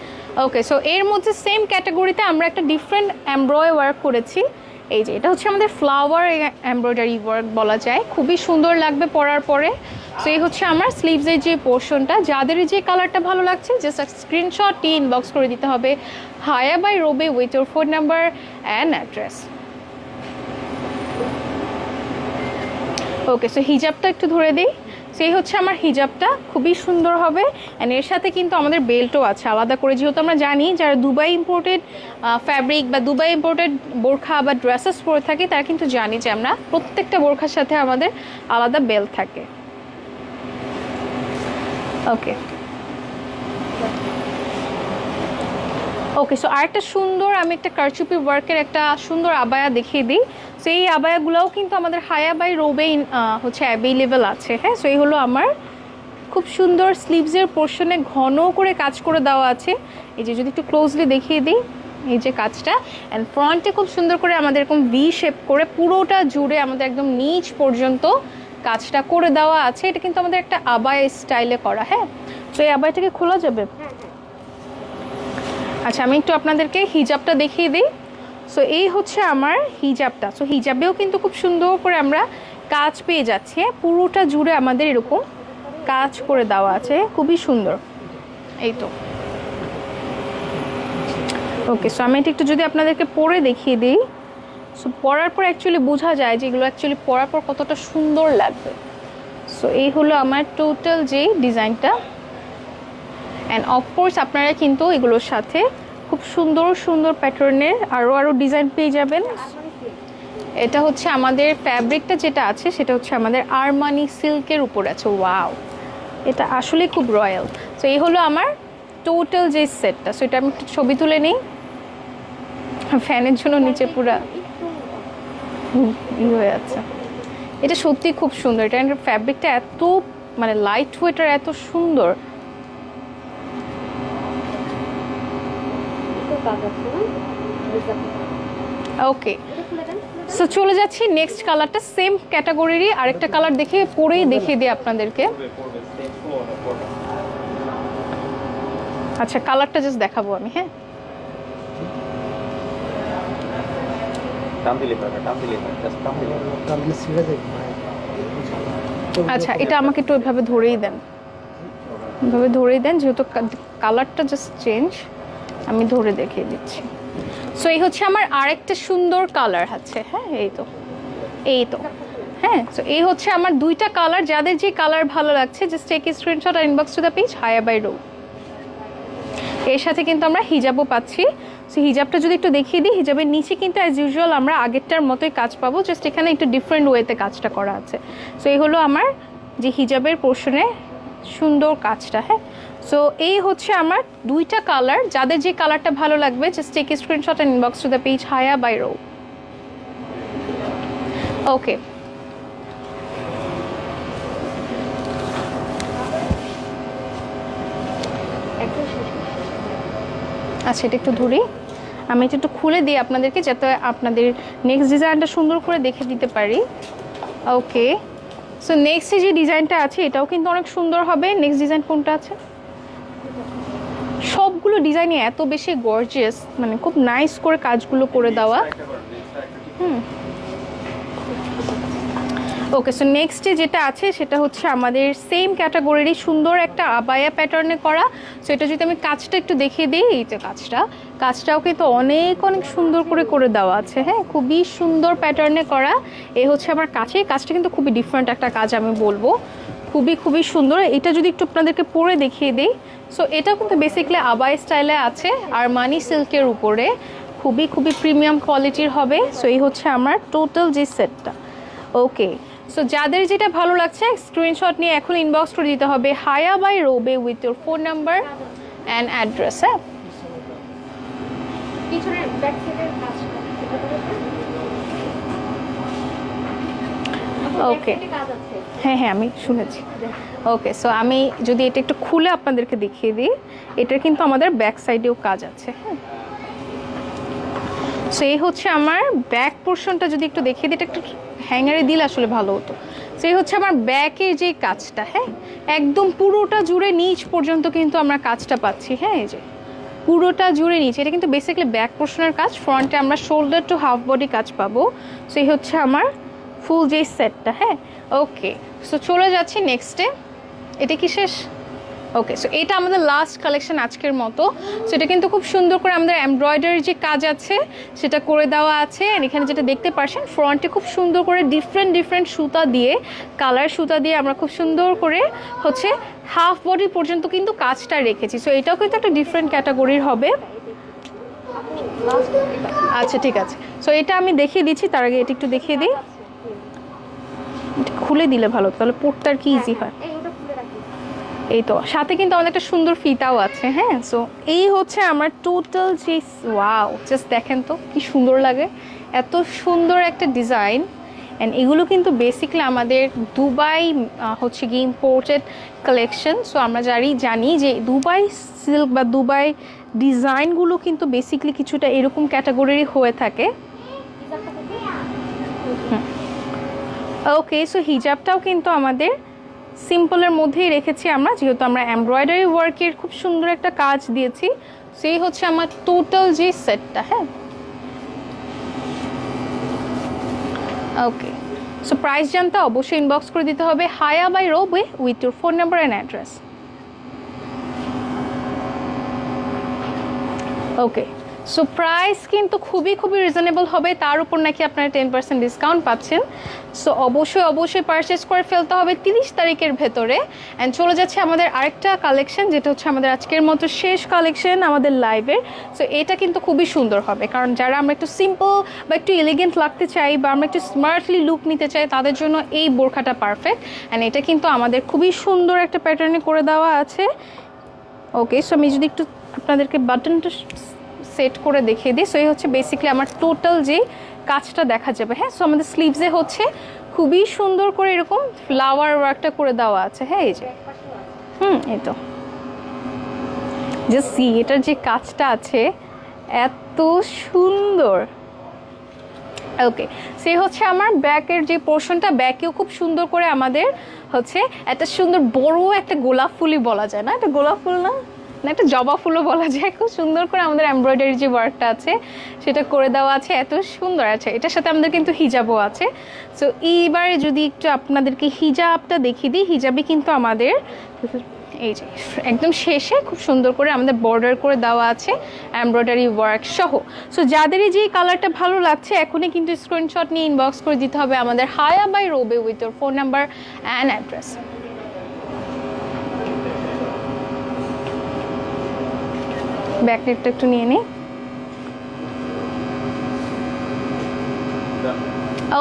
ওকে, সো এর মধ্যে সেম ক্যাটাগরিতে আমরা একটা ডিফারেন্ট এমব্রয় ওয়ার্ক করেছি। এই যে এটা হচ্ছে আমাদের ফ্লাওয়ার এমব্রয়ডারি ওয়ার্ক বলা যায়, খুবই সুন্দর লাগবে পরার পরে। সো এই হচ্ছে আমার স্লিভসের যে পোর্শনটা। যাদেরই যে কালারটা ভালো লাগছে জাস্ট স্ক্রিনশট নিয়ে ইনবক্স করে দিতে হবে হায়া বাই রোবে with your phone number and address. Okay, so হিজাবটা একটু ধরে দিই। সো এই হচ্ছে আমার হিজাবটা, খুবই সুন্দর হবে। অ্যান্ড এর সাথে কিন্তু আমাদের বেল্টও আছে আলাদা করে, যেহেতু আমরা জানি যারা দুবাই ইম্পোর্টেড ফ্যাব্রিক বা দুবাই ইম্পোর্টেড বোরখা বা ড্রেসেস পরে থাকে তারা কিন্তু জানি যে আমরা প্রত্যেকটা বোরখার সাথে আমাদের আলাদা বেল্ট থাকে। ওকে ওকে, সো আরেকটা সুন্দর, আমি একটা কারচুপি ওয়ার্কের একটা সুন্দর আবায়া দেখিয়ে দিই। সো এই আবায়াগুলোও কিন্তু আমাদের হায়া বাই রোবে হচ্ছে অ্যাভেলেবেল আছে। হ্যাঁ, সো এই হলো আমার খুব সুন্দর স্লিভসের পোর্শনে ঘন করে কাজ করে দেওয়া আছে। এই যে যদি একটু ক্লোজলি দেখিয়ে দিই, এই যে কাজটা, অ্যান্ড ফ্রন্টে খুব সুন্দর করে আমাদের এরকম ভি শেপ করে পুরোটা জুড়ে আমাদের একদম নিচ পর্যন্ত কাজটা করে দেওয়া আছে। এটা কিন্তু আমাদের একটা আবায়া স্টাইলে করা। হ্যাঁ, তো এই আবায়াটাকে খোলা যাবে? আচ্ছা, আমি একটু আপনাদেরকে হিজাবটা দেখিয়ে দিই। সো এই হচ্ছে আমার হিজাবটা। সো হিজাবেও কিন্তু খুব সুন্দর করে আমরা কাজ পেয়ে যাচ্ছি। পুরোটা জুড়ে আমাদের এরকম কাজ করে দেওয়া আছে, খুবই সুন্দর। এই তো ওকে, সো আমি এটা একটু যদি আপনাদেরকে পরে দেখিয়ে দিই। সো পরার পর অ্যাকচুয়ালি বোঝা যায় যে এগুলো অ্যাকচুয়ালি পরার পর কতটা সুন্দর লাগবে। সো এই হলো আমার টোটাল যে ডিজাইনটা। অ্যান্ড অফকোর্স আপনারা কিন্তু এগুলোর সাথে খুব সুন্দর সুন্দর প্যাটার্নের আরও ডিজাইন পেয়ে যাবেন। এটা হচ্ছে আমাদের ফ্যাব্রিকটা যেটা আছে সেটা হচ্ছে আমাদের আরমানি সিল্কের উপর আছে। ওয়াও, এটা আসলে খুব রয়্যাল। সো এই হলো আমার টোটাল যে সেটটা। সো এটা আমি একটু ছবি তুলে নিই, ফ্যানের জন্য নিচে পুরা ই হয়ে আছে। এটা সত্যি খুব সুন্দর, এটা ফ্যাব্রিকটা এত মানে লাইট ওয়েট আর এত সুন্দর। ওকে, সো চলে যাচ্ছি নেক্সট কালারটা, সেম ক্যাটাগরিরই আরেকটা কালার দেখে পরেই দেখিয়ে দিই আপনাদেরকে। আচ্ছা, কালারটা জাস্ট দেখাবো আমি। হ্যাঁ, আচ্ছা, এটা আমাকে একটু ওইভাবে ধরেই দেন, ওইভাবে ধরেই দেন, যেহেতু কালারটা জাস্ট চেঞ্জ, আমি ধরে দেখিয়ে দিচ্ছি। সো এই হচ্ছে আমার আরেকটা সুন্দর কালার আছে। হ্যাঁ, এই তো হ্যাঁ, সো এই হচ্ছে আমার দুইটা কালার। যাদের যে কালার ভালো লাগছে জাস্ট টেক এ স্ক্রিনশট আর ইনবক্স টু দ্য পেজ হায়া বাই রো। এর সাথে কিন্তু আমরা হিজাবও পাচ্ছি। সো হিজাবটা যদি একটু দেখিয়ে দিই, হিজাবের নিচে কিন্তু অ্যাজ ইউজুয়াল আমরা আগেরটার মতোই কাজ পাবো, জাস্ট এখানে একটু ডিফারেন্ট ওয়েতে কাজটা করা আছে। সো এই হলো আমার যে হিজাবের পোর্শনে সুন্দর কাজটা। হ্যাঁ, সো এই হচ্ছে আমার দুইটা কালার। যাদের যে কালারটা ভালো লাগবে just take a screenshot and inbox to the page হায়া বাই রো। ওকে, আচ্ছা, এটা একটু ধরি, আমি এটা একটু খুলে দিই আপনাদেরকে যাতে আপনাদের নেক্সট ডিজাইনটা সুন্দর করে দেখে দিতে পারি। ওকে, সো নেক্সট যে ডিজাইনটা আছে এটাও কিন্তু অনেক সুন্দর হবে। নেক্সট ডিজাইন কোনটা আছে? সবগুলো ডিজাইনই এত বেশি গর্জিয়াস, মানে খুব নাইস করে কাজগুলো করে দেওয়া। ওকে, সো নেক্সটে যেটা আছে সেটা হচ্ছে আমাদের সেম ক্যাটাগরিরই সুন্দর একটা আবায়া প্যাটার্নে করা। সো এটা যদি আমি কাজটা একটু দেখিয়ে দিই, এই যে কাজটাও কিন্তু অনেক অনেক সুন্দর করে দেওয়া আছে। হ্যাঁ, খুবই সুন্দর প্যাটার্নে করা। এই হচ্ছে আমার কাজটা কিন্তু খুবই ডিফারেন্ট একটা কাজ, আমি বলবো খুবই সুন্দর। এটা যদি একটু আপনাদেরকে পরে দেখিয়ে দিই, সো এটা কিন্তু বেসিক্যালি আবায়া স্টাইলে আছে আরমানি সিল্কের উপরে, খুবই প্রিমিয়াম কোয়ালিটির হবে। সো এই হচ্ছে আমার টোটাল যে সেটটা। ওকে, সো যাদের যেটা ভালো লাগছে স্ক্রিনশট নিয়ে এখন ইনবক্স করে দিতে হবে হায়া বাই রোবে with your phone number and address. হ্যাঁ, ওকে, হ্যাঁ, আমি শুনেছি। ওকে, সো আমি যদি এটা একটু খুলে আপনাদেরকে দেখিয়ে দিই, এটার কিন্তু আমাদের ব্যাক সাইডেও কাজ আছে। হ্যাঁ, সো এই হচ্ছে আমার ব্যাক পোর্শনটা, যদি একটু দেখিয়ে দিই, এটা একটু হ্যাঙ্গারে দিলে আসলে ভালো হতো। সো এই হচ্ছে আমার ব্যাকের যে কাজটা। হ্যাঁ, একদম পুরোটা জুড়ে নিচ পর্যন্ত কিন্তু আমরা কাজটা পাচ্ছি। হ্যাঁ, এই যে পুরোটা জুড়ে নিচ, এটা কিন্তু বেসিক্যালি ব্যাক পোর্শনের কাজ। ফ্রন্টে আমরা শোল্ডার টু হাফ বডি কাজ পাবো। সো এই হচ্ছে আমার ফুল যে সেটটা। হ্যাঁ, ওকে, সো চলে যাচ্ছি নেক্সটে। এটা কি শেষ? ওকে, সো এটা আমাদের লাস্ট কালেকশন আজকের মতো। সো এটা কিন্তু খুব সুন্দর করে আমাদের এমব্রয়ডারি যে কাজ আছে সেটা করে দেওয়া আছে। আর এখানে যেটা দেখতে পাচ্ছেন ফ্রন্টে খুব সুন্দর করে ডিফারেন্ট সুতা দিয়ে, কালার সুতা দিয়ে আমরা খুব সুন্দর করে হচ্ছে হাফ বডি পর্যন্ত কিন্তু কাজটা রেখেছি। সো এটাও কিন্তু একটা ডিফারেন্ট ক্যাটাগরির হবে। আচ্ছা ঠিক আছে, সো এটা আমি দেখিয়ে দিচ্ছি, তার আগে এটা একটু দেখিয়ে দিই। এটা খুলে দিলে ভালো, তাহলে পড়তে আর কি ইজি হয়। এই তো সাথে কিন্তু আমাদের একটা সুন্দর ফিতাও আছে। হ্যাঁ, সো এই হচ্ছে আমার টোটাল যে, ওয়াও জাস্ট দেখেন তো কি সুন্দর লাগে, এত সুন্দর একটা ডিজাইন। অ্যান্ড এগুলো কিন্তু বেসিক্যালি আমাদের দুবাই হচ্ছে কি ইম্পোর্টেড কালেকশন। সো আমরা জানি যে দুবাই সিল্ক বা দুবাই ডিজাইনগুলো কিন্তু বেসিক্যালি কিছুটা এরকম ক্যাটাগরিরই হয়ে থাকে। ওকে, সো হিজাবটাও কিন্তু আমাদের সিম্পলের মধ্যেই রেখেছি আমরা, যেহেতু আমরা এমব্রয়ডারি ওয়ার্কের খুব সুন্দর একটা কাজ দিয়েছি। সেই হচ্ছে আমার টোটাল যে সেটটা। হ্যাঁ, ওকে, সো প্রাইস জানতে অবশ্যই ইনবক্স করে দিতে হবে হায়া বাই রোবে with your phone number and address. Okay, so price কিন্তু খুবই রিজনেবল হবে, তার উপর নাকি আপনারা 10% ডিসকাউন্ট পাচ্ছেন। সো অবশ্যই পারচেস করে ফেলতে হবে 30 তারিখের ভেতরে। অ্যান্ড চলে যাচ্ছে আমাদের আরেকটা কালেকশন, যেটা হচ্ছে আমাদের আজকের মতো শেষ কালেকশন আমাদের লাইভের। সো এটা কিন্তু খুবই সুন্দর হবে, কারণ যারা আমরা একটু সিম্পল বা একটু এলিগেন্ট লাগতে চাই বা আমরা একটু স্মার্টলি লুক নিতে চাই, তাদের জন্য এই বোরখাটা পারফেক্ট। অ্যান্ড এটা কিন্তু আমাদের খুবই সুন্দর একটা প্যাটার্নে করে দেওয়া আছে। ওকে, সো আমি যদি একটু আপনাদেরকে বাটনটা সেট করে দেখিয়ে দিই। সো এই হচ্ছে বেসিক্যালি আমার টোটাল যে কাজটা দেখা যাবে। হ্যাঁ, সো আমাদের স্লিভসে হচ্ছে খুবই সুন্দর করে এরকম ফ্লাওয়ার ওয়ার্কটা করে দেওয়া আছে। হ্যাঁ, এই যে এই তো জাস্ট সি, এটার যে কাজটা আছে এত সুন্দর। ওকে, সে হচ্ছে আমার ব্যাকের যে পোর্শনটা, ব্যাকেও খুব সুন্দর করে আমাদের হচ্ছে একটা সুন্দর বড় একটা গোলাপ ফুলই বলা যায়, না এটা গোলাপ ফুল না, একটা জবা ফুলও বলা যায়, খুব সুন্দর করে আমাদের এমব্রয়ডারি যে ওয়ার্কটা আছে সেটা করে দেওয়া আছে, এত সুন্দর আছে। এটার সাথে আমাদের কিন্তু হিজাবও আছে। সো এইবারে যদি একটু আপনাদেরকে হিজাবটা দেখিয়ে দিই, হিজাবে কিন্তু আমাদের এই যে একদম শেষে খুব সুন্দর করে আমাদের বর্ডার করে দেওয়া আছে এমব্রয়ডারি ওয়ার্ক সহ। সো যাদেরই যে কালারটা ভালো লাগছে এখনই কিন্তু স্ক্রিনশট নিয়ে ইনবক্স করে দিতে হবে আমাদের হায়া বাই রোবে with your phone number and address. ব্যাকনেটটা একটু নিয়ে নিই।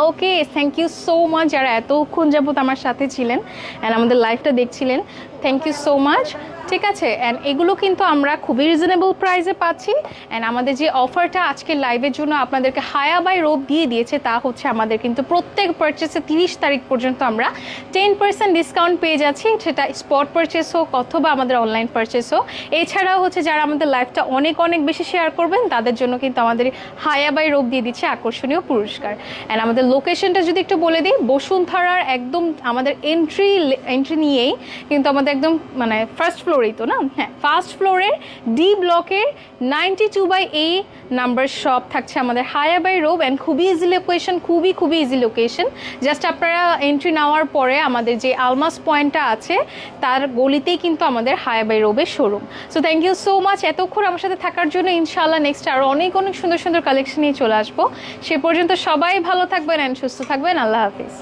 Okay, thank you so much যারা এতক্ষণ যাবত আমার সাথে ছিলেন অ্যান্ড আমাদের লাইভটা দেখছিলেন, থ্যাংক ইউ সো মাচ। ঠিক আছে, অ্যান্ড এগুলো কিন্তু আমরা খুবই রিজনেবল প্রাইসে পাচ্ছি। অ্যান্ড আমাদের যে অফারটা আজকের লাইভের জন্য আপনাদেরকে হায়া বাই রোব দিয়ে দিয়েছে, তা হচ্ছে আমাদের কিন্তু প্রত্যেক পারচেসে 30 তারিখ পর্যন্ত আমরা 10% ডিসকাউন্ট পেয়ে যাচ্ছি, সেটা স্পট পারচেস হোক অথবা আমাদের অনলাইন পারচেস হোক। এছাড়াও হচ্ছে যারা আমাদের লাইভটা অনেক বেশি শেয়ার করবেন তাদের জন্য কিন্তু আমাদের হায়া বাই রোব দিয়ে দিচ্ছে আকর্ষণীয় পুরস্কার। অ্যান্ড আমাদের লোকেশনটা যদি একটু বলে দিই, বসুন্ধরার একদম আমাদের এন্ট্রি নিয়েই কিন্তু আমাদের একদম মানে ফার্স্ট ফ্লোরেই তো না, হ্যাঁ ফার্স্ট ফ্লোরের ডি ব্লকের 92/A নাম্বার শপ থাকছে আমাদের হায়া বাই রোব। অ্যান্ড খুবই ইজি লোকেশন, খুবই ইজি লোকেশন। জাস্ট আপনারা এন্ট্রি নেওয়ার পরে আমাদের যে আলমাস পয়েন্টটা আছে তার গলিতেই কিন্তু আমাদের হায়া বাই রোবের showroom. So thank you so much এতক্ষণ আমার সাথে থাকার জন্য। ইনশাআল্লাহ নেক্সট আরও অনেক সুন্দর কালেকশন নিয়ে চলে আসবো। সে পর্যন্ত সবাই ভালো থাকবেন অ্যান্ড সুস্থ থাকবেন। আল্লাহ হাফিজ।